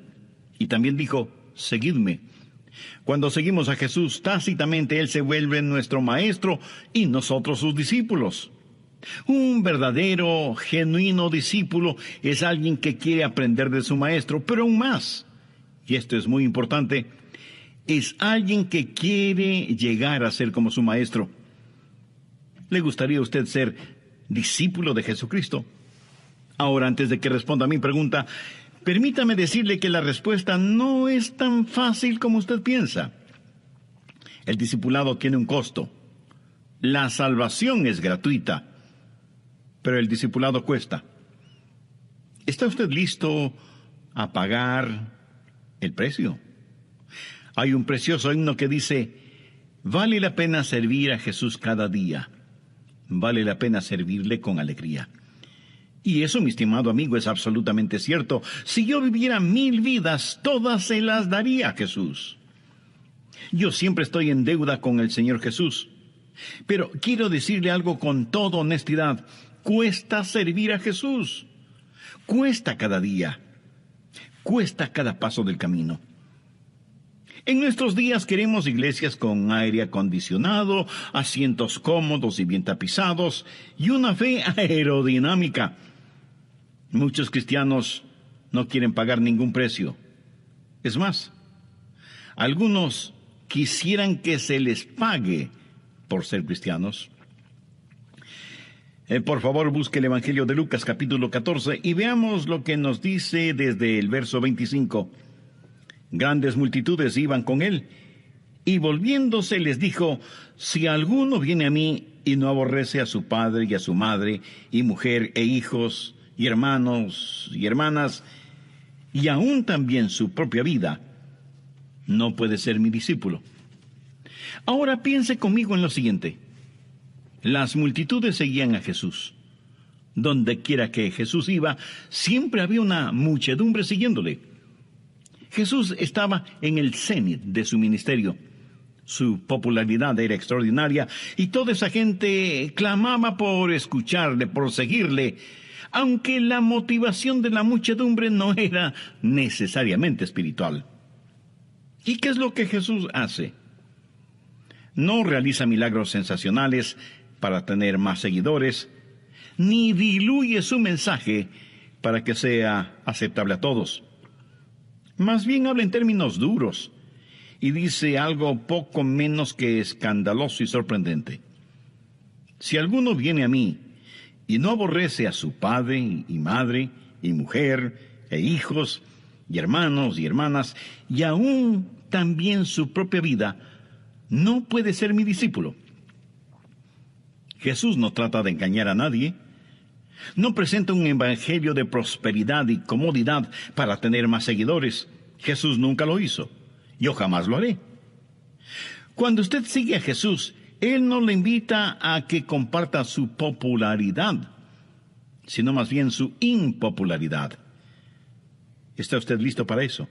A: Y también dijo: seguidme. Cuando seguimos a Jesús, tácitamente Él se vuelve nuestro maestro y nosotros sus discípulos. Un verdadero, genuino discípulo es alguien que quiere aprender de su maestro, pero aún más, y esto es muy importante, es alguien que quiere llegar a ser como su maestro. ¿Le gustaría a usted ser discípulo de Jesucristo? Ahora, antes de que responda a mi pregunta, permítame decirle que la respuesta no es tan fácil como usted piensa. El discipulado tiene un costo. La salvación es gratuita, pero el discipulado cuesta. ¿Está usted listo a pagar el precio? Hay un precioso himno que dice: vale la pena servir a Jesús cada día. Vale la pena servirle con alegría. Y eso, mi estimado amigo, es absolutamente cierto. Si yo viviera 1000 vidas, todas se las daría a Jesús. Yo siempre estoy en deuda con el Señor Jesús. Pero quiero decirle algo con toda honestidad: cuesta servir a Jesús. Cuesta cada día. Cuesta cada paso del camino. En nuestros días queremos iglesias con aire acondicionado, asientos cómodos y bien tapizados, y una fe aerodinámica. Muchos cristianos no quieren pagar ningún precio. Es más, algunos quisieran que se les pague por ser cristianos. Por favor, busque el Evangelio de Lucas, capítulo 14, y veamos lo que nos dice desde el verso 25. Grandes multitudes iban con él, y volviéndose les dijo: si alguno viene a mí y no aborrece a su padre y a su madre, y mujer e hijos, y hermanos y hermanas, y aún también su propia vida, no puede ser mi discípulo. Ahora piense conmigo en lo siguiente. Las multitudes seguían a Jesús. Donde quiera que Jesús iba, siempre había una muchedumbre siguiéndole. Jesús estaba en el cenit de su ministerio. Su popularidad era extraordinaria y toda esa gente clamaba por escucharle, por seguirle, aunque la motivación de la muchedumbre no era necesariamente espiritual. ¿Y qué es lo que Jesús hace? No realiza milagros sensacionales para tener más seguidores, ni diluye su mensaje para que sea aceptable a todos. Más bien habla en términos duros y dice algo poco menos que escandaloso y sorprendente. Si alguno viene a mí y no aborrece a su padre y madre y mujer e hijos y hermanos y hermanas y aún también su propia vida, no puede ser mi discípulo. Jesús no trata de engañar a nadie. No presenta un evangelio de prosperidad y comodidad para tener más seguidores. Jesús nunca lo hizo. Yo jamás lo haré. Cuando usted sigue a Jesús, Él no le invita a que comparta su popularidad, sino más bien su impopularidad. ¿Está usted listo para eso?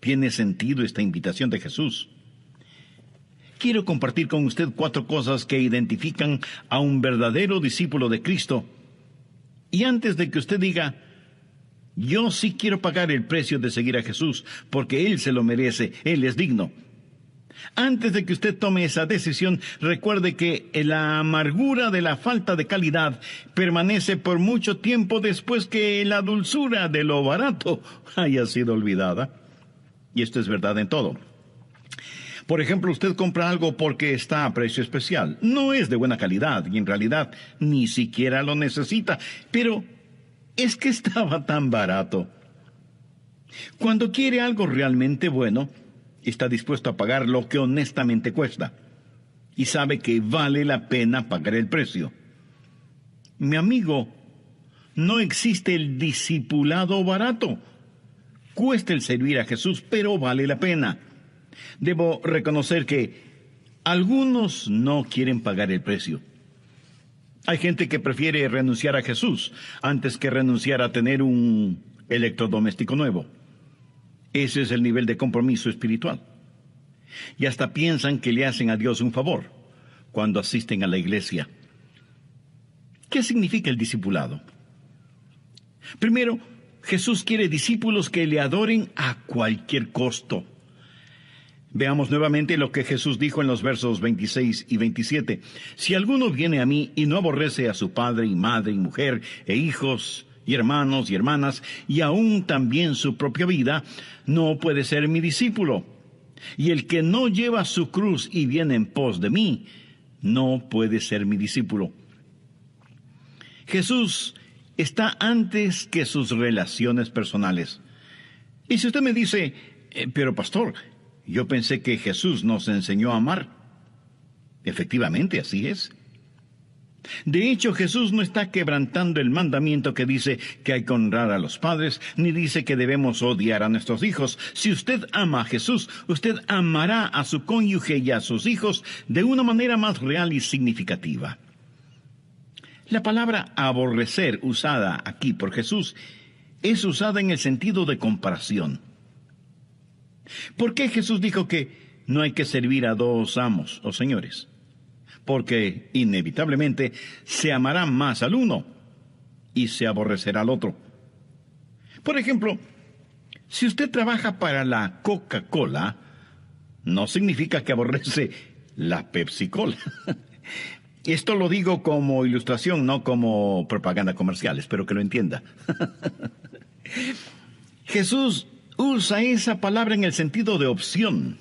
A: ¿Tiene sentido esta invitación de Jesús? Quiero compartir con usted 4 cosas que identifican a un verdadero discípulo de Cristo. Y antes de que usted diga, yo sí quiero pagar el precio de seguir a Jesús, porque Él se lo merece, Él es digno. Antes de que usted tome esa decisión, recuerde que la amargura de la falta de calidad permanece por mucho tiempo después que la dulzura de lo barato haya sido olvidada. Y esto es verdad en todo. Por ejemplo, usted compra algo porque está a precio especial. No es de buena calidad y en realidad ni siquiera lo necesita, pero es que estaba tan barato. Cuando quiere algo realmente bueno, está dispuesto a pagar lo que honestamente cuesta y sabe que vale la pena pagar el precio. Mi amigo, no existe el discipulado barato. Cuesta el servir a Jesús, pero vale la pena. Debo reconocer que algunos no quieren pagar el precio. Hay gente que prefiere renunciar a Jesús antes que renunciar a tener un electrodoméstico nuevo. Ese es el nivel de compromiso espiritual. Y hasta piensan que le hacen a Dios un favor cuando asisten a la iglesia. ¿Qué significa el discipulado? Primero, Jesús quiere discípulos que le adoren a cualquier costo. Veamos nuevamente lo que Jesús dijo en los versos 26 y 27. Si alguno viene a mí y no aborrece a su padre y madre y mujer e hijos y hermanos y hermanas, y aún también su propia vida, no puede ser mi discípulo. Y el que no lleva su cruz y viene en pos de mí, no puede ser mi discípulo. Jesús está antes que sus relaciones personales. Y si usted me dice, pero pastor, yo pensé que Jesús nos enseñó a amar. Efectivamente, así es. De hecho, Jesús no está quebrantando el mandamiento que dice que hay que honrar a los padres, ni dice que debemos odiar a nuestros hijos. Si usted ama a Jesús, usted amará a su cónyuge y a sus hijos de una manera más real y significativa. La palabra aborrecer usada aquí por Jesús es usada en el sentido de comparación. ¿Por qué Jesús dijo que no hay que servir a 2 amos o señores? Porque inevitablemente se amará más al uno y se aborrecerá al otro. Por ejemplo, si usted trabaja para la Coca-Cola, no significa que aborrece la Pepsi-Cola. Esto lo digo como ilustración, no como propaganda comercial, espero que lo entienda. Jesús usa esa palabra en el sentido de opción.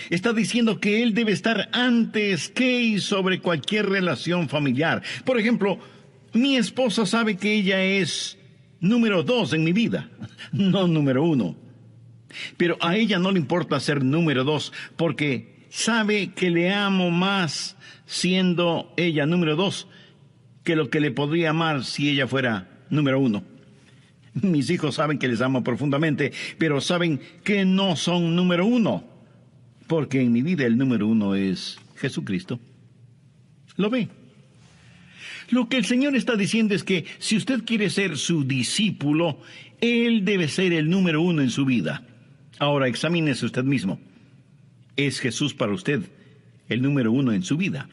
A: Está diciendo que Él debe estar antes que y sobre cualquier relación familiar. Por ejemplo, mi esposa sabe que ella es número 2 en mi vida, no número 1. Pero a ella no le importa ser número 2 porque sabe que le amo más siendo ella número 2 que lo que le podría amar si ella fuera número 1. Mis hijos saben que les amo profundamente, pero saben que no son número 1, porque en mi vida el número 1 es Jesucristo. ¿Lo ve? Lo que el Señor está diciendo es que si usted quiere ser su discípulo, Él debe ser el número 1 en su vida. Ahora examínese usted mismo. ¿Es Jesús para usted el número 1 en su vida?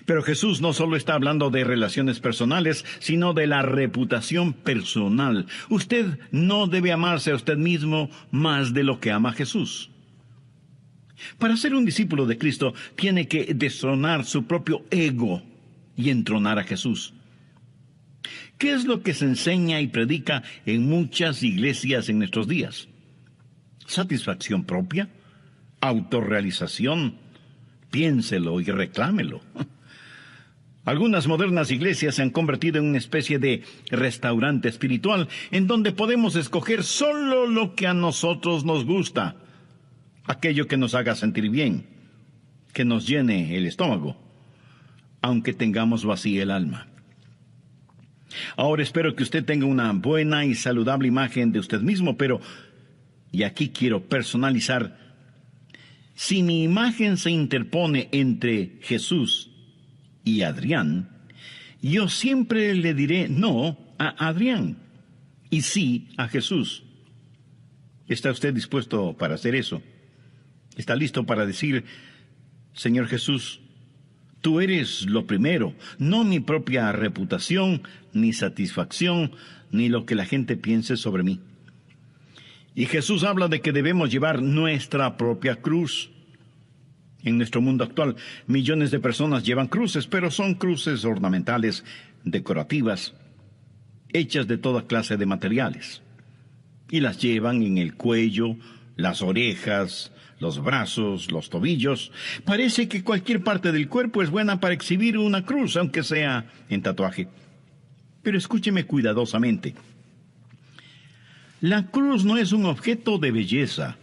A: Pero Jesús no solo está hablando de relaciones personales, sino de la reputación personal. Usted no debe amarse a usted mismo más de lo que ama a Jesús. Para ser un discípulo de Cristo, tiene que destronar su propio ego y entronar a Jesús. ¿Qué es lo que se enseña y predica en muchas iglesias en nuestros días? ¿Satisfacción propia? ¿Autorrealización? Piénselo y reclámelo. Algunas modernas iglesias se han convertido en una especie de restaurante espiritual en donde podemos escoger solo lo que a nosotros nos gusta, aquello que nos haga sentir bien, que nos llene el estómago, aunque tengamos vacía el alma. Ahora espero que usted tenga una buena y saludable imagen de usted mismo, pero, y aquí quiero personalizar, si mi imagen se interpone entre Jesús y Adrián, yo siempre le diré no a Adrián y sí a Jesús. ¿Está usted dispuesto para hacer eso? ¿Está listo para decir, Señor Jesús, tú eres lo primero, no mi propia reputación, ni satisfacción, ni lo que la gente piense sobre mí? Y Jesús habla de que debemos llevar nuestra propia cruz. En nuestro mundo actual, millones de personas llevan cruces, pero son cruces ornamentales, decorativas, hechas de toda clase de materiales. Y las llevan en el cuello, las orejas, los brazos, los tobillos. Parece que cualquier parte del cuerpo es buena para exhibir una cruz, aunque sea en tatuaje. Pero escúcheme cuidadosamente. La cruz no es un objeto de belleza.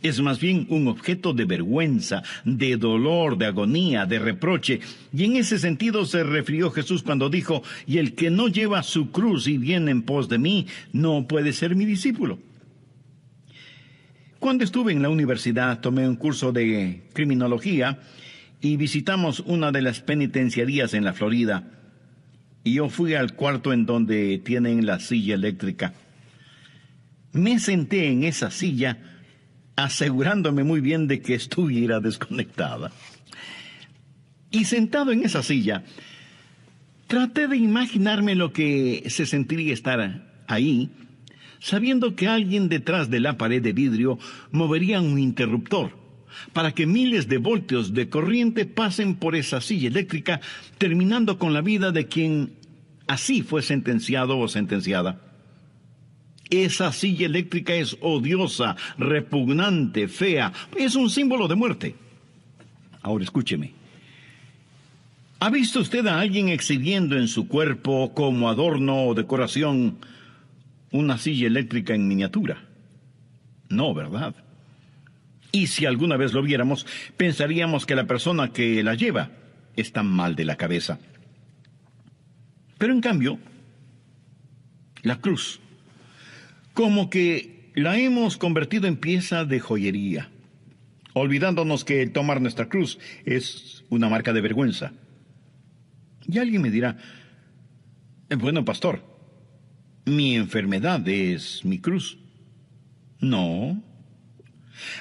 A: Es más bien un objeto de vergüenza, de dolor, de agonía, de reproche. Y en ese sentido se refirió Jesús cuando dijo, y el que no lleva su cruz y viene en pos de mí, no puede ser mi discípulo. Cuando estuve en la universidad, tomé un curso de criminología y visitamos una de las penitenciarías en la Florida. Y yo fui al cuarto en donde tienen la silla eléctrica. Me senté en esa silla, asegurándome muy bien de que estuviera desconectada. Y sentado en esa silla, traté de imaginarme lo que se sentiría estar ahí, sabiendo que alguien detrás de la pared de vidrio movería un interruptor para que miles de voltios de corriente pasen por esa silla eléctrica, terminando con la vida de quien así fue sentenciado o sentenciada. Esa silla eléctrica es odiosa, repugnante, fea. Es un símbolo de muerte. Ahora escúcheme. ¿Ha visto usted a alguien exhibiendo en su cuerpo como adorno o decoración una silla eléctrica en miniatura? No, ¿verdad? Y si alguna vez lo viéramos, pensaríamos que la persona que la lleva está mal de la cabeza. Pero en cambio, la cruz, como que la hemos convertido en pieza de joyería, olvidándonos que el tomar nuestra cruz es una marca de vergüenza. Y alguien me dirá, bueno, pastor, mi enfermedad es mi cruz. No,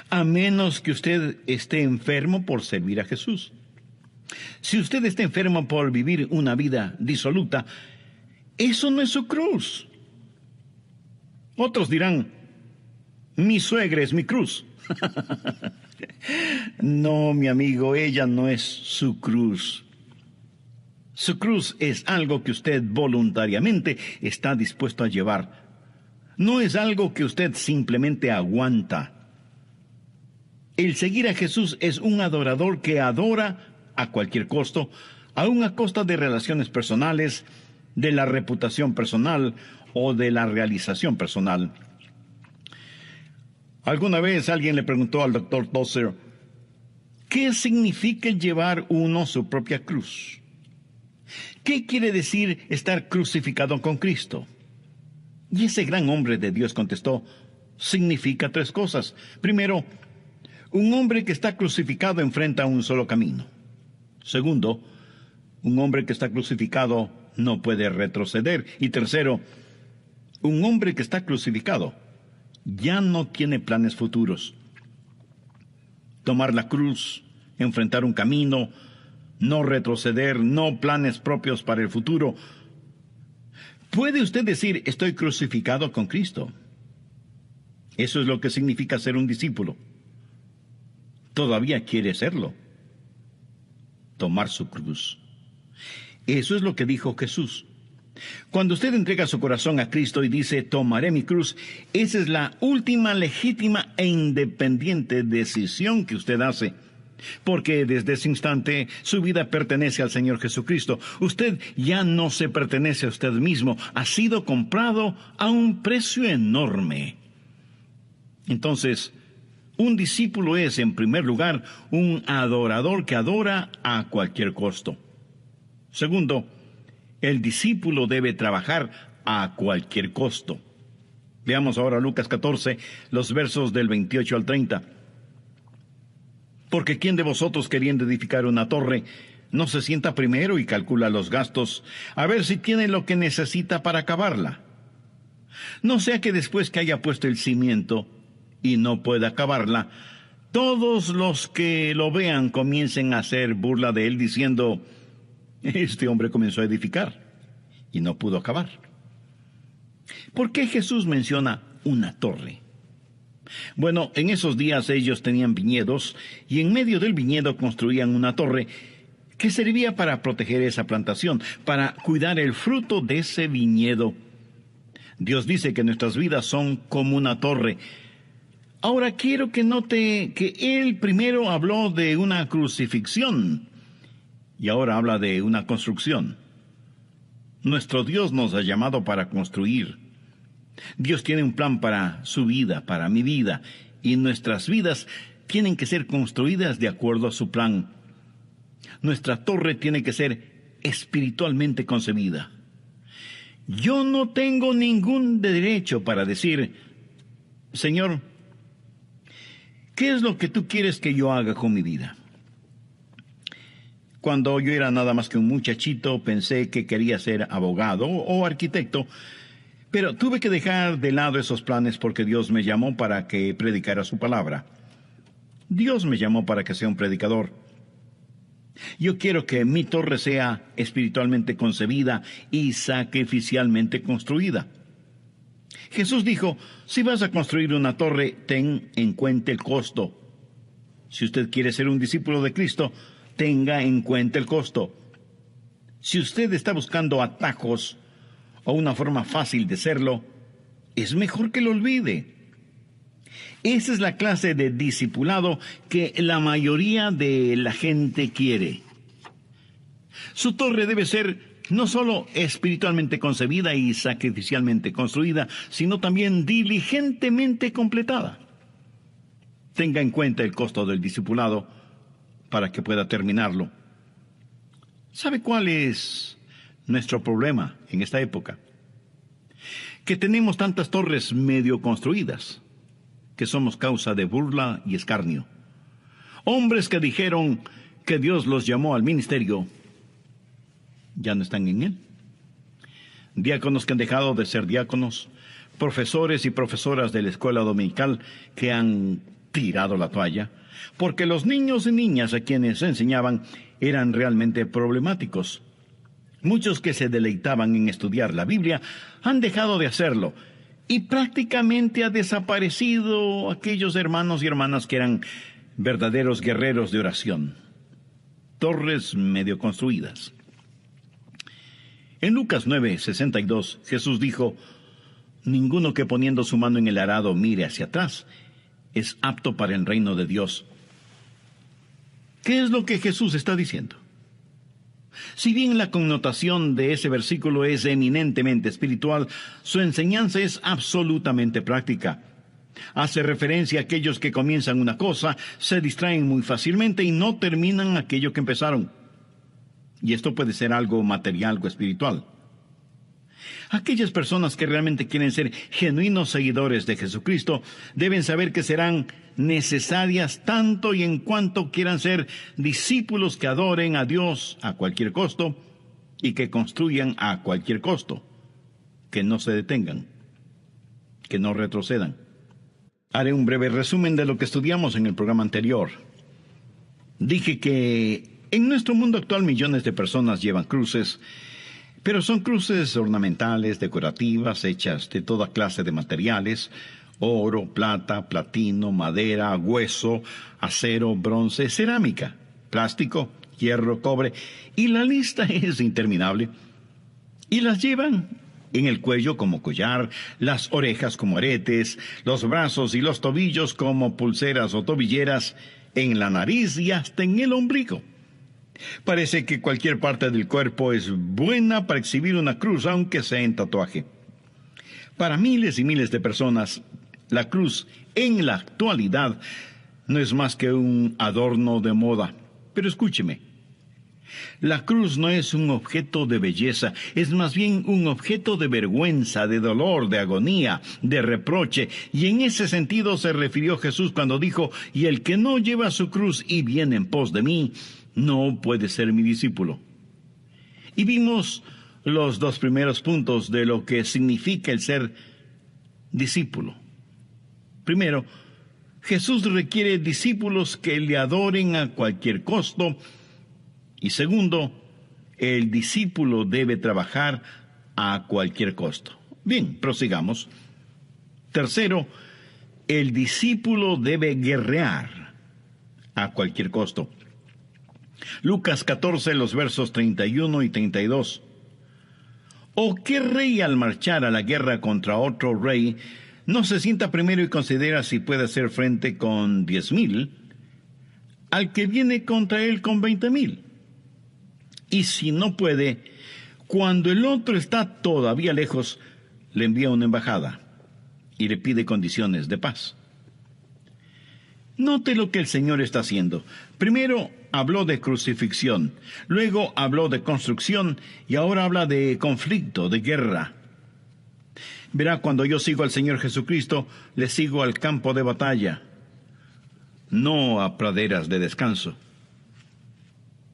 A: a menos que usted esté enfermo por servir a Jesús. Si usted está enfermo por vivir una vida disoluta, eso no es su cruz. Otros dirán, mi suegra es mi cruz. No, mi amigo, ella no es su cruz. Su cruz es algo que usted voluntariamente está dispuesto a llevar. No es algo que usted simplemente aguanta. El seguir a Jesús es un adorador que adora a cualquier costo, aun a costa de relaciones personales, de la reputación personal o de la realización personal. Alguna vez alguien le preguntó al Dr. Tozer, ¿qué significa llevar uno su propia cruz? ¿Qué quiere decir estar crucificado con Cristo? Y ese gran hombre de Dios contestó, significa 3 cosas. Primero, un hombre que está crucificado enfrenta un solo camino. Segundo, un hombre que está crucificado no puede retroceder. Y tercero, un hombre que está crucificado ya no tiene planes futuros. Tomar la cruz, enfrentar un camino, no retroceder, no planes propios para el futuro. ¿Puede usted decir, estoy crucificado con Cristo? Eso es lo que significa ser un discípulo. Todavía quiere serlo. Tomar su cruz. Eso es lo que dijo Jesús. Cuando usted entrega su corazón a Cristo y dice, tomaré mi cruz, esa es la última legítima e independiente decisión que usted hace. Porque desde ese instante su vida pertenece al Señor Jesucristo. Usted ya no se pertenece a usted mismo. Ha sido comprado a un precio enorme. Entonces, un discípulo es, en primer lugar, un adorador que adora a cualquier costo. Segundo, El discípulo debe trabajar a cualquier costo. Veamos ahora Lucas 14, los versos del 28 al 30. Porque ¿quién de vosotros, queriendo edificar una torre, no se sienta primero y calcula los gastos, a ver si tiene lo que necesita para acabarla? No sea que después que haya puesto el cimiento y no pueda acabarla, todos los que lo vean comiencen a hacer burla de él, diciendo: este hombre comenzó a edificar y no pudo acabar. ¿Por qué Jesús menciona una torre? Bueno, en esos días ellos tenían viñedos y en medio del viñedo construían una torre que servía para proteger esa plantación, para cuidar el fruto de ese viñedo. Dios dice que nuestras vidas son como una torre. Ahora quiero que note que Él primero habló de una crucifixión y ahora habla de una construcción. Nuestro Dios nos ha llamado para construir. Dios tiene un plan para su vida, para mi vida, y nuestras vidas tienen que ser construidas de acuerdo a su plan. Nuestra torre tiene que ser espiritualmente concebida. Yo no tengo ningún derecho para decir: Señor, ¿qué es lo que tú quieres que yo haga con mi vida? Cuando yo era nada más que un muchachito, pensé que quería ser abogado o arquitecto, pero tuve que dejar de lado esos planes porque Dios me llamó para que predicara su palabra. Dios me llamó para que sea un predicador. Yo quiero que mi torre sea espiritualmente concebida y sacrificialmente construida. Jesús dijo: si vas a construir una torre, ten en cuenta el costo. Si usted quiere ser un discípulo de Cristo, tenga en cuenta el costo. Si usted está buscando atajos o una forma fácil de serlo, es mejor que lo olvide. Esa es la clase de discipulado que la mayoría de la gente quiere. Su torre debe ser no solo espiritualmente concebida y sacrificialmente construida, sino también diligentemente completada. Tenga en cuenta el costo del discipulado para que pueda terminarlo. ¿Sabe cuál es nuestro problema en esta época? Que tenemos tantas torres medio construidas, que somos causa de burla y escarnio. Hombres que dijeron que Dios los llamó al ministerio, ya no están en él. Diáconos que han dejado de ser diáconos, profesores y profesoras de la escuela dominical que han tirado la toalla, porque los niños y niñas a quienes enseñaban eran realmente problemáticos. Muchos que se deleitaban en estudiar la Biblia han dejado de hacerlo, y prácticamente ha desaparecido aquellos hermanos y hermanas que eran verdaderos guerreros de oración. Torres medio construidas. En Lucas 9:62, Jesús dijo: ninguno que poniendo su mano en el arado mire hacia atrás es apto para el reino de Dios. ¿Qué es lo que Jesús está diciendo? Si bien la connotación de ese versículo es eminentemente espiritual, su enseñanza es absolutamente práctica. Hace referencia a aquellos que comienzan una cosa, se distraen muy fácilmente y no terminan aquello que empezaron. Y esto puede ser algo material o espiritual. Aquellas personas que realmente quieren ser genuinos seguidores de Jesucristo deben saber que serán necesarias tanto y en cuanto quieran ser discípulos que adoren a Dios a cualquier costo y que construyan a cualquier costo, que no se detengan, que no retrocedan. Haré un breve resumen de lo que estudiamos en el programa anterior. Dije que en nuestro mundo actual millones de personas llevan cruces, pero son cruces ornamentales, decorativas, hechas de toda clase de materiales: oro, plata, platino, madera, hueso, acero, bronce, cerámica, plástico, hierro, cobre, y la lista es interminable. Y las llevan en el cuello como collar, las orejas como aretes, los brazos y los tobillos como pulseras o tobilleras, en la nariz y hasta en el ombligo. Parece que cualquier parte del cuerpo es buena para exhibir una cruz, aunque sea en tatuaje. Para miles y miles de personas, la cruz en la actualidad no es más que un adorno de moda. Pero escúcheme, La cruz no es un objeto de belleza, es más bien un objeto de vergüenza, de dolor, de agonía, de reproche. Y en ese sentido se refirió Jesús cuando dijo: «Y el que no lleva su cruz y viene en pos de mí, no puede ser mi discípulo». Y vimos los dos primeros puntos de lo que significa el ser discípulo. Primero, Jesús requiere discípulos que le adoren a cualquier costo. Y segundo, el discípulo debe trabajar a cualquier costo. Bien, prosigamos. Tercero, el discípulo debe guerrear a cualquier costo. Lucas 14, los versos 31 y 32. ¿O qué rey al marchar a la guerra contra otro rey no se sienta primero y considera si puede hacer frente con 10,000 al que viene contra él con 20,000? Y si no puede, cuando el otro está todavía lejos, le envía una embajada y le pide condiciones de paz. Note lo que el Señor está haciendo. Primero habló de crucifixión, luego habló de construcción y ahora habla de conflicto, de guerra. Verá, cuando yo sigo al Señor Jesucristo, le sigo al campo de batalla, no a praderas de descanso.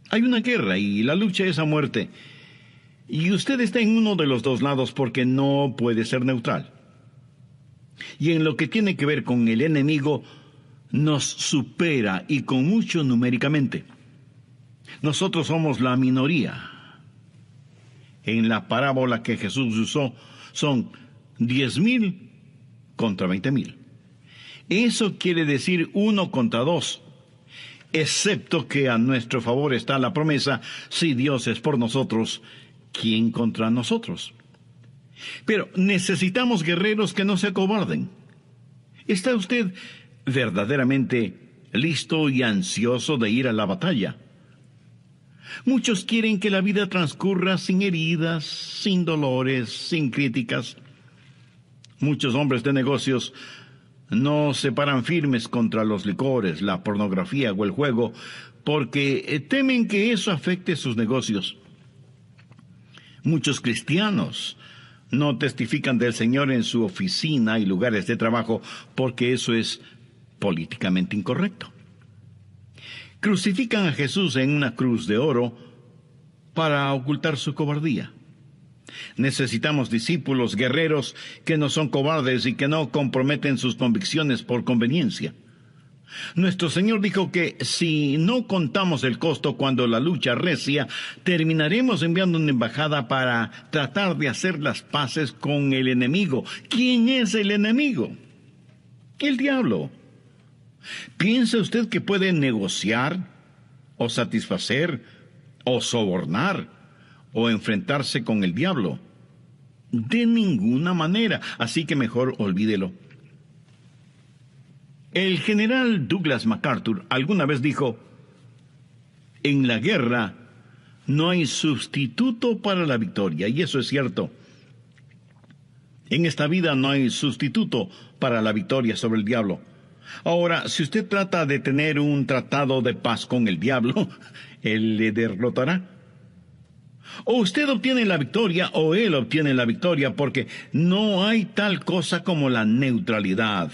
A: Hay una guerra y la lucha es a muerte. Y usted está en uno de los dos lados porque no puede ser neutral. Y en lo que tiene que ver con el enemigo, nos supera y con mucho numéricamente. Nosotros somos la minoría. En la parábola que Jesús usó, son 10,000 contra 20,000. Eso quiere decir 1 contra 2. Excepto que a nuestro favor está la promesa: si Dios es por nosotros, ¿quién contra nosotros? Pero necesitamos guerreros que no se acobarden. ¿Está usted verdaderamente listo y ansioso de ir a la batalla? Muchos quieren que la vida transcurra sin heridas, sin dolores, sin críticas. Muchos hombres de negocios no se paran firmes contra los licores, la pornografía o el juego, porque temen que eso afecte sus negocios. Muchos cristianos no testifican del Señor en su oficina y lugares de trabajo, porque eso es políticamente incorrecto. Crucifican a Jesús en una cruz de oro para ocultar su cobardía. Necesitamos discípulos guerreros que no son cobardes y que no comprometen sus convicciones por conveniencia. Nuestro Señor dijo que si no contamos el costo cuando la lucha recia, terminaremos enviando una embajada para tratar de hacer las paces con el enemigo. ¿Quién es el enemigo? El diablo. ¿Piensa usted que puede negociar, o satisfacer, o sobornar, o enfrentarse con el diablo? De ninguna manera, así que mejor olvídelo. El general Douglas MacArthur alguna vez dijo: en la guerra no hay sustituto para la victoria, y eso es cierto. En esta vida no hay sustituto para la victoria sobre el diablo. Ahora, si usted trata de tener un tratado de paz con el diablo, él le derrotará. O usted obtiene la victoria o él obtiene la victoria, porque no hay tal cosa como la neutralidad.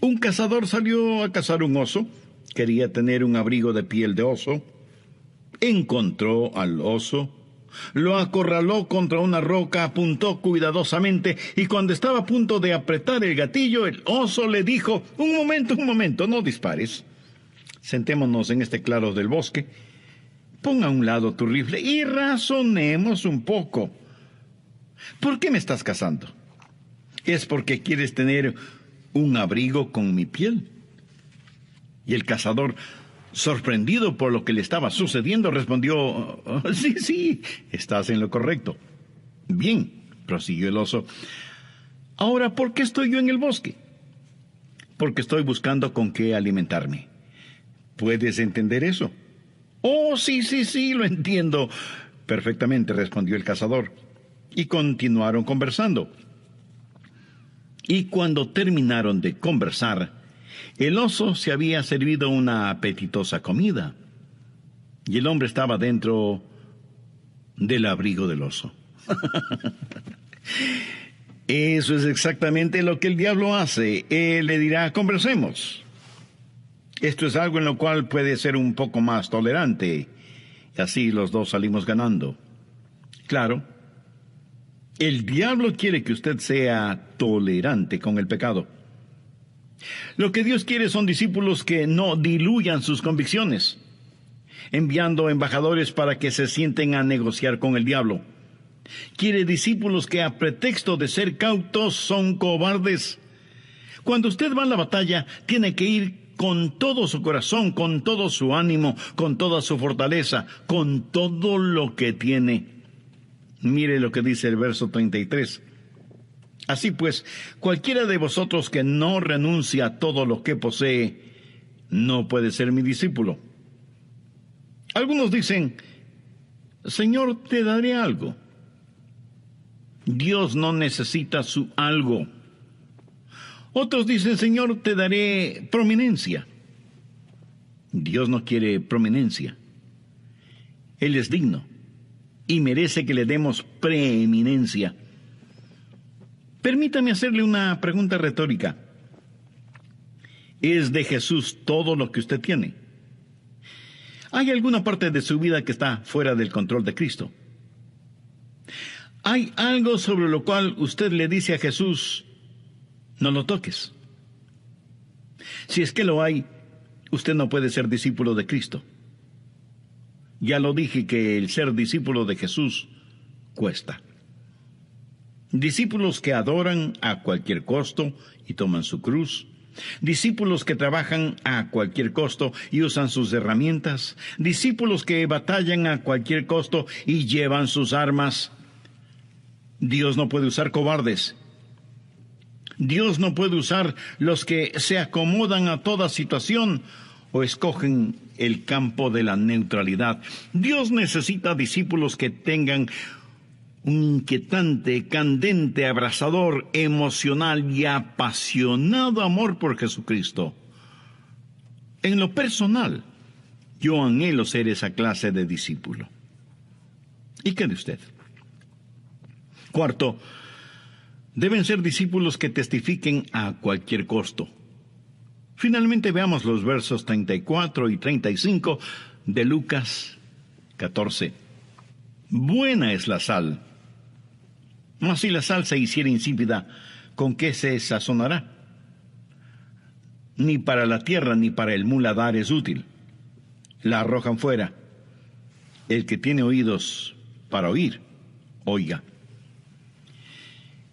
A: Un cazador salió a cazar un oso. Quería tener un abrigo de piel de oso. Encontró al oso, lo acorraló contra una roca, apuntó cuidadosamente, y cuando estaba a punto de apretar el gatillo, el oso le dijo: un momento, no dispares. Sentémonos en este claro del bosque. Pon a un lado tu rifle y razonemos un poco. ¿Por qué me estás cazando? ¿Es porque quieres tener un abrigo con mi piel? Y el cazador, sorprendido por lo que le estaba sucediendo, respondió: sí, estás en lo correcto. Bien, prosiguió el oso. Ahora, ¿por qué estoy yo en el bosque? Porque estoy buscando con qué alimentarme. ¿Puedes entender eso? Oh, sí, lo entiendo perfectamente, respondió el cazador. Y continuaron conversando. Y cuando terminaron de conversar, el oso se había servido una apetitosa comida. y el hombre estaba dentro del abrigo del oso. Eso es exactamente lo que el diablo hace. Él le dirá, conversemos. Esto es algo en lo cual puede ser un poco más tolerante. Y así los dos salimos ganando. Claro, el diablo quiere que usted sea tolerante con el pecado. Lo que Dios quiere son discípulos que no diluyan sus convicciones, enviando embajadores para que se sienten a negociar con el diablo. Quiere discípulos que a pretexto de ser cautos son cobardes. Cuando usted va a la batalla, tiene que ir con todo su corazón, con todo su ánimo, con toda su fortaleza, con todo lo que tiene. Mire lo que dice el verso 33. Así pues, cualquiera de vosotros que no renuncia a todo lo que posee, no puede ser mi discípulo. Algunos dicen, Señor, te daré algo. Dios no necesita su algo. Otros dicen, Señor, te daré prominencia. Dios no quiere prominencia. Él es digno y merece que le demos preeminencia. Permítame hacerle una pregunta retórica. ¿Es de Jesús todo lo que usted tiene? ¿Hay alguna parte de su vida que está fuera del control de Cristo? ¿Hay algo sobre lo cual usted le dice a Jesús, no lo toques? Si es que lo hay, usted no puede ser discípulo de Cristo. Ya lo dije que el ser discípulo de Jesús cuesta. Discípulos que adoran a cualquier costo y toman su cruz. Discípulos que trabajan a cualquier costo y usan sus herramientas. Discípulos que batallan a cualquier costo y llevan sus armas. Dios no puede usar cobardes. Dios no puede usar los que se acomodan a toda situación o escogen el campo de la neutralidad. Dios necesita discípulos que tengan un inquietante, candente, abrasador, emocional y apasionado amor por Jesucristo. En lo personal, yo anhelo ser esa clase de discípulo. ¿Y qué de usted? Cuarto, deben ser discípulos que testifiquen a cualquier costo. Finalmente veamos los versos 34 y 35 de Lucas 14. Buena es la sal, mas si la sal se hiciera insípida, ¿con qué se sazonará? Ni para la tierra ni para el muladar es útil. La arrojan fuera. El que tiene oídos para oír, oiga.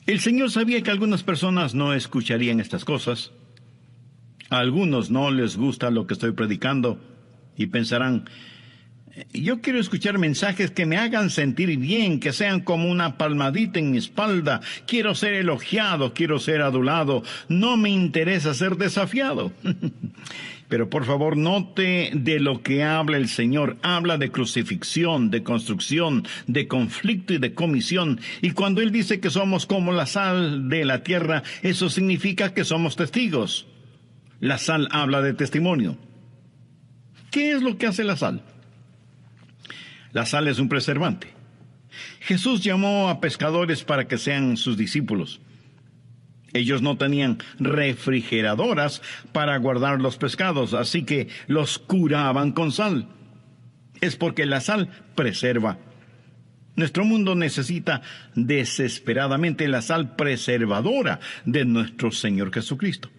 A: El Señor sabía que algunas personas no escucharían estas cosas. A algunos no les gusta lo que estoy predicando y pensarán, yo quiero escuchar mensajes que me hagan sentir bien, que sean como una palmadita en mi espalda. Quiero ser elogiado, quiero ser adulado. No me interesa ser desafiado. Pero por favor, note de lo que habla el Señor. Habla de crucifixión, de construcción, de conflicto y de comisión. Y cuando Él dice que somos como la sal de la tierra, eso significa que somos testigos. La sal habla de testimonio. ¿Qué es lo que hace la sal? La sal es un preservante. Jesús llamó a pescadores para que sean sus discípulos. Ellos no tenían refrigeradoras para guardar los pescados, así que los curaban con sal. Es porque la sal preserva. Nuestro mundo necesita desesperadamente la sal preservadora de nuestro Señor Jesucristo.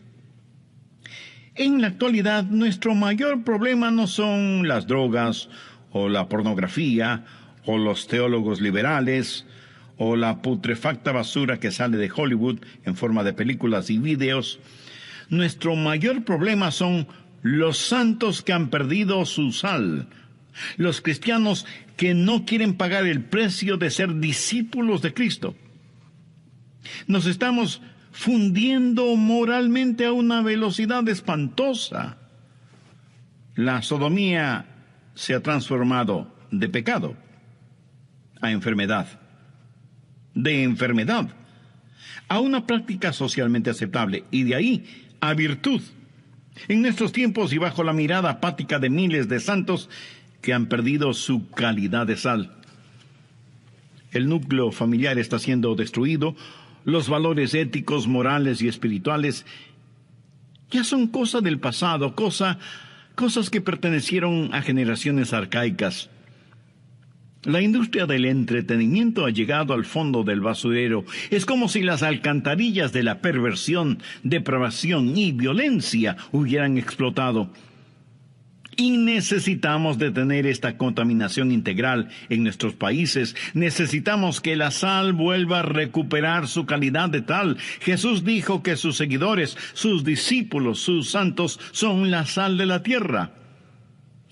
A: En la actualidad, nuestro mayor problema no son las drogas, o la pornografía, o los teólogos liberales, o la putrefacta basura que sale de Hollywood en forma de películas y videos. Nuestro mayor problema son los santos que han perdido su sal, los cristianos que no quieren pagar el precio de ser discípulos de Cristo. Nos estamos fundiendo moralmente a una velocidad espantosa. La sodomía se ha transformado de pecado a enfermedad, de enfermedad a una práctica socialmente aceptable y de ahí a virtud. En nuestros tiempos y bajo la mirada apática de miles de santos, que han perdido su calidad de sal. El núcleo familiar está siendo destruido, los valores éticos, morales y espirituales ya son cosa del pasado, cosas que pertenecieron a generaciones arcaicas. La industria del entretenimiento ha llegado al fondo del basurero. Es como si las alcantarillas de la perversión, depravación y violencia hubieran explotado. Y necesitamos detener esta contaminación integral en nuestros países. Necesitamos que la sal vuelva a recuperar su calidad de tal. Jesús dijo que sus seguidores, sus discípulos, sus santos, son la sal de la tierra.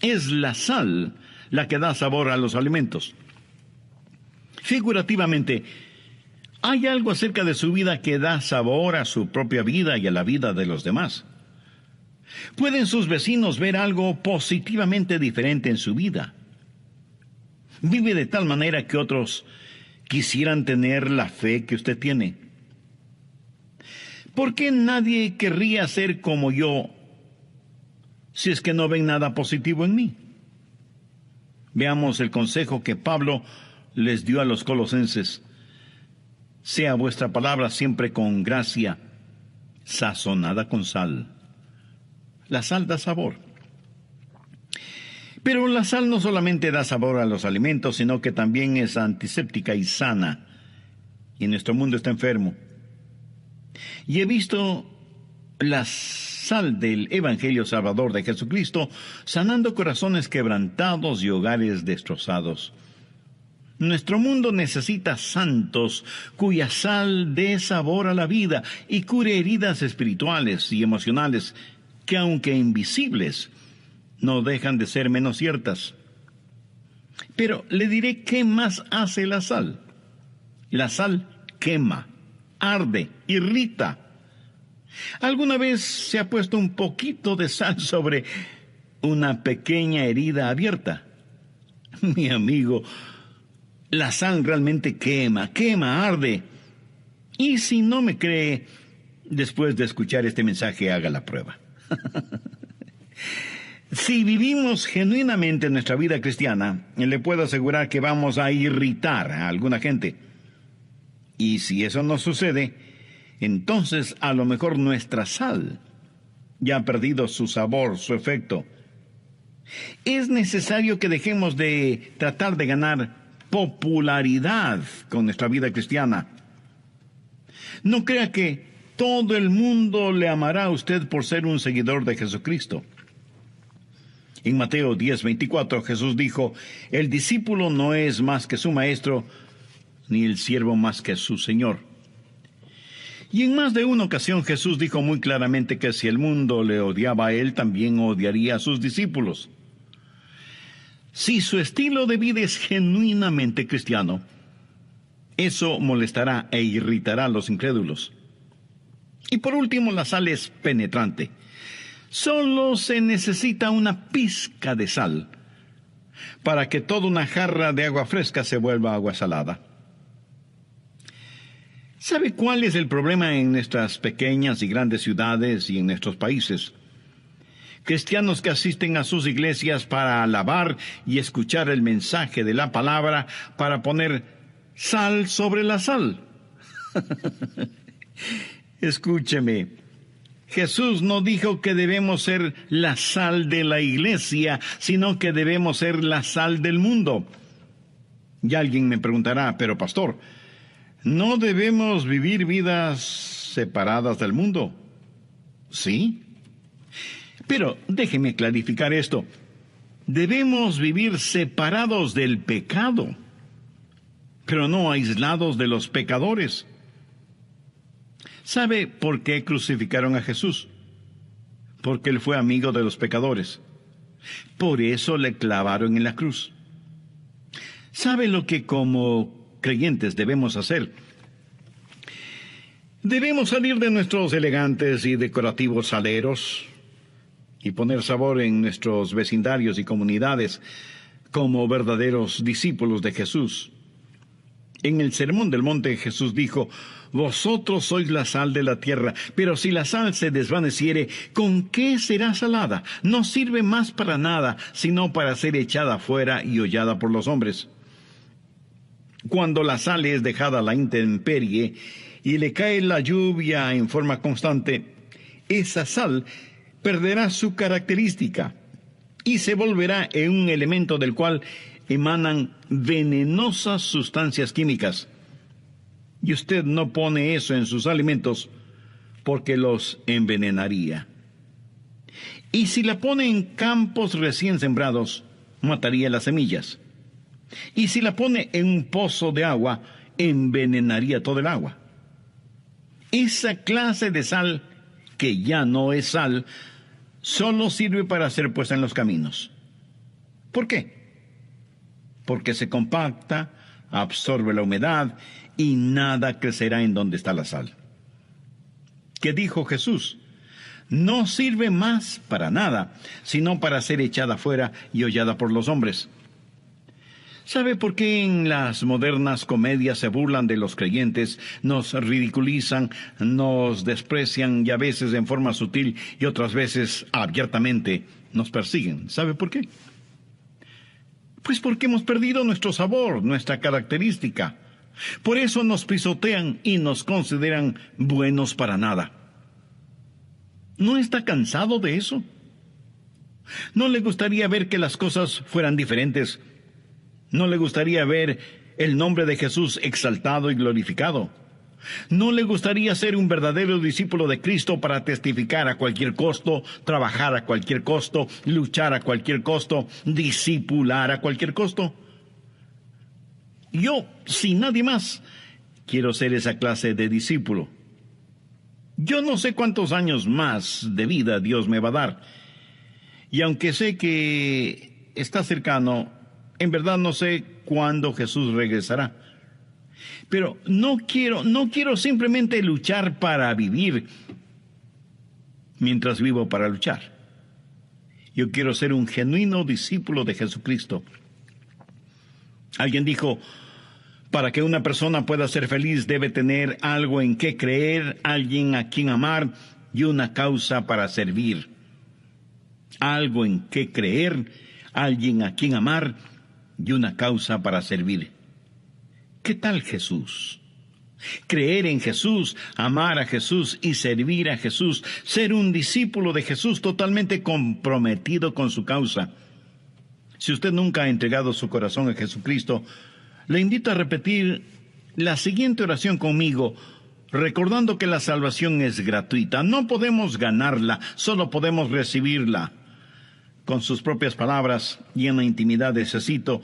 A: Es la sal la que da sabor a los alimentos. Figurativamente, hay algo acerca de su vida que da sabor a su propia vida y a la vida de los demás. ¿Pueden sus vecinos ver algo positivamente diferente en su vida? ¿Vive de tal manera que otros quisieran tener la fe que usted tiene? ¿Por qué nadie querría ser como yo si es que no ven nada positivo en mí? Veamos el consejo que Pablo les dio a los colosenses. Sea vuestra palabra siempre con gracia, sazonada con sal. La sal da sabor. Pero la sal no solamente da sabor a los alimentos, sino que también es antiséptica y sana. Y nuestro mundo está enfermo. Y he visto la sal del Evangelio Salvador de Jesucristo sanando corazones quebrantados y hogares destrozados. Nuestro mundo necesita santos cuya sal dé sabor a la vida y cure heridas espirituales y emocionales que, aunque invisibles, no dejan de ser menos ciertas. Pero le diré qué más hace la sal. La sal quema, arde, irrita. ¿Alguna vez se ha puesto un poquito de sal sobre una pequeña herida abierta? Mi amigo, la sal realmente quema, arde. Y si no me cree, después de escuchar este mensaje, haga la prueba. Si vivimos genuinamente nuestra vida cristiana, le puedo asegurar que vamos a irritar a alguna gente. Y si eso no sucede, entonces a lo mejor nuestra sal ya ha perdido su sabor, su efecto. Es necesario que dejemos de tratar de ganar popularidad con nuestra vida cristiana. No crea que todo el mundo le amará a usted por ser un seguidor de Jesucristo. En Mateo 10:24, Jesús dijo, el discípulo no es más que su maestro, ni el siervo más que su señor. Y en más de una ocasión Jesús dijo muy claramente que si el mundo le odiaba a él, también odiaría a sus discípulos. Si su estilo de vida es genuinamente cristiano, eso molestará e irritará a los incrédulos. Y por último, la sal es penetrante. Solo se necesita una pizca de sal para que toda una jarra de agua fresca se vuelva agua salada. ¿Sabe cuál es el problema en nuestras pequeñas y grandes ciudades y en nuestros países? Cristianos que asisten a sus iglesias para alabar y escuchar el mensaje de la palabra, para poner sal sobre la sal. Escúcheme, Jesús no dijo que debemos ser la sal de la iglesia, sino que debemos ser la sal del mundo. Y alguien me preguntará, pero pastor, ¿no debemos vivir vidas separadas del mundo? ¿Sí? Pero déjeme clarificar esto. Debemos vivir separados del pecado, pero no aislados de los pecadores. ¿Sabe por qué crucificaron a Jesús? Porque él fue amigo de los pecadores. Por eso le clavaron en la cruz. ¿Sabe lo que como creyentes debemos hacer? Debemos salir de nuestros elegantes y decorativos saleros y poner sabor en nuestros vecindarios y comunidades como verdaderos discípulos de Jesús. En el Sermón del Monte Jesús dijo: vosotros sois la sal de la tierra, pero si la sal se desvaneciere, ¿con qué será salada? No sirve más para nada, sino para ser echada fuera y hollada por los hombres. Cuando la sal es dejada a la intemperie y le cae la lluvia en forma constante, esa sal perderá su característica y se volverá en un elemento del cual emanan venenosas sustancias químicas. Y usted no pone eso en sus alimentos porque los envenenaría. Y si la pone en campos recién sembrados, mataría las semillas. Y si la pone en un pozo de agua, envenenaría todo el agua. Esa clase de sal, que ya no es sal, solo sirve para ser puesta en los caminos. ¿Por qué? Porque se compacta, absorbe la humedad y nada crecerá en donde está la sal. ¿Qué dijo Jesús? No sirve más para nada, sino para ser echada fuera y hollada por los hombres. ¿Sabe por qué en las modernas comedias se burlan de los creyentes, nos ridiculizan, nos desprecian y a veces en forma sutil y otras veces abiertamente nos persiguen? ¿Sabe por qué? Pues porque hemos perdido nuestro sabor, nuestra característica. Por eso nos pisotean y nos consideran buenos para nada. ¿No está cansado de eso? ¿No le gustaría ver que las cosas fueran diferentes? ¿No le gustaría ver el nombre de Jesús exaltado y glorificado? ¿No le gustaría ser un verdadero discípulo de Cristo para testificar a cualquier costo, trabajar a cualquier costo, luchar a cualquier costo, discipular a cualquier costo? Yo, sin nadie más, quiero ser esa clase de discípulo. Yo no sé cuántos años más de vida Dios me va a dar. Y aunque sé que está cercano, en verdad no sé cuándo Jesús regresará. Pero no quiero simplemente luchar para vivir mientras vivo para luchar. Yo quiero ser un genuino discípulo de Jesucristo. Alguien dijo: para que una persona pueda ser feliz debe tener algo en qué creer, alguien a quien amar y una causa para servir. Algo en qué creer, alguien a quien amar y una causa para servir. ¿Qué tal Jesús? Creer en Jesús, amar a Jesús y servir a Jesús, ser un discípulo de Jesús totalmente comprometido con su causa. Si usted nunca ha entregado su corazón a Jesucristo, le invito a repetir la siguiente oración conmigo, recordando que la salvación es gratuita. No podemos ganarla, solo podemos recibirla. Con sus propias palabras y en la intimidad necesito,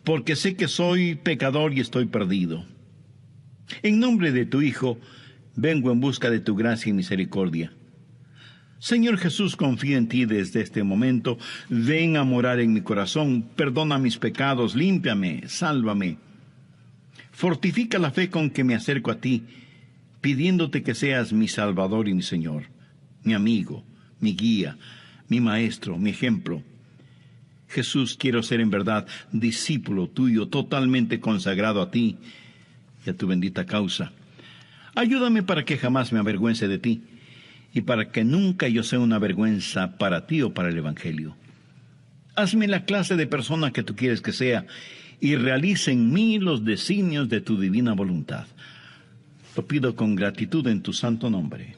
A: porque sé que soy pecador y estoy perdido. En nombre de tu Hijo, vengo en busca de tu gracia y misericordia. Señor Jesús, confío en ti desde este momento. Ven a morar en mi corazón, perdona mis pecados, límpiame, sálvame. Fortifica la fe con que me acerco a ti, pidiéndote que seas mi Salvador y mi Señor, mi amigo, mi guía, mi maestro, mi ejemplo. Jesús, quiero ser en verdad discípulo tuyo, totalmente consagrado a ti y a tu bendita causa. Ayúdame para que jamás me avergüence de ti y para que nunca yo sea una vergüenza para ti o para el Evangelio. Hazme la clase de persona que tú quieres que sea y realice en mí los designios de tu divina voluntad. Lo pido con gratitud en tu santo nombre.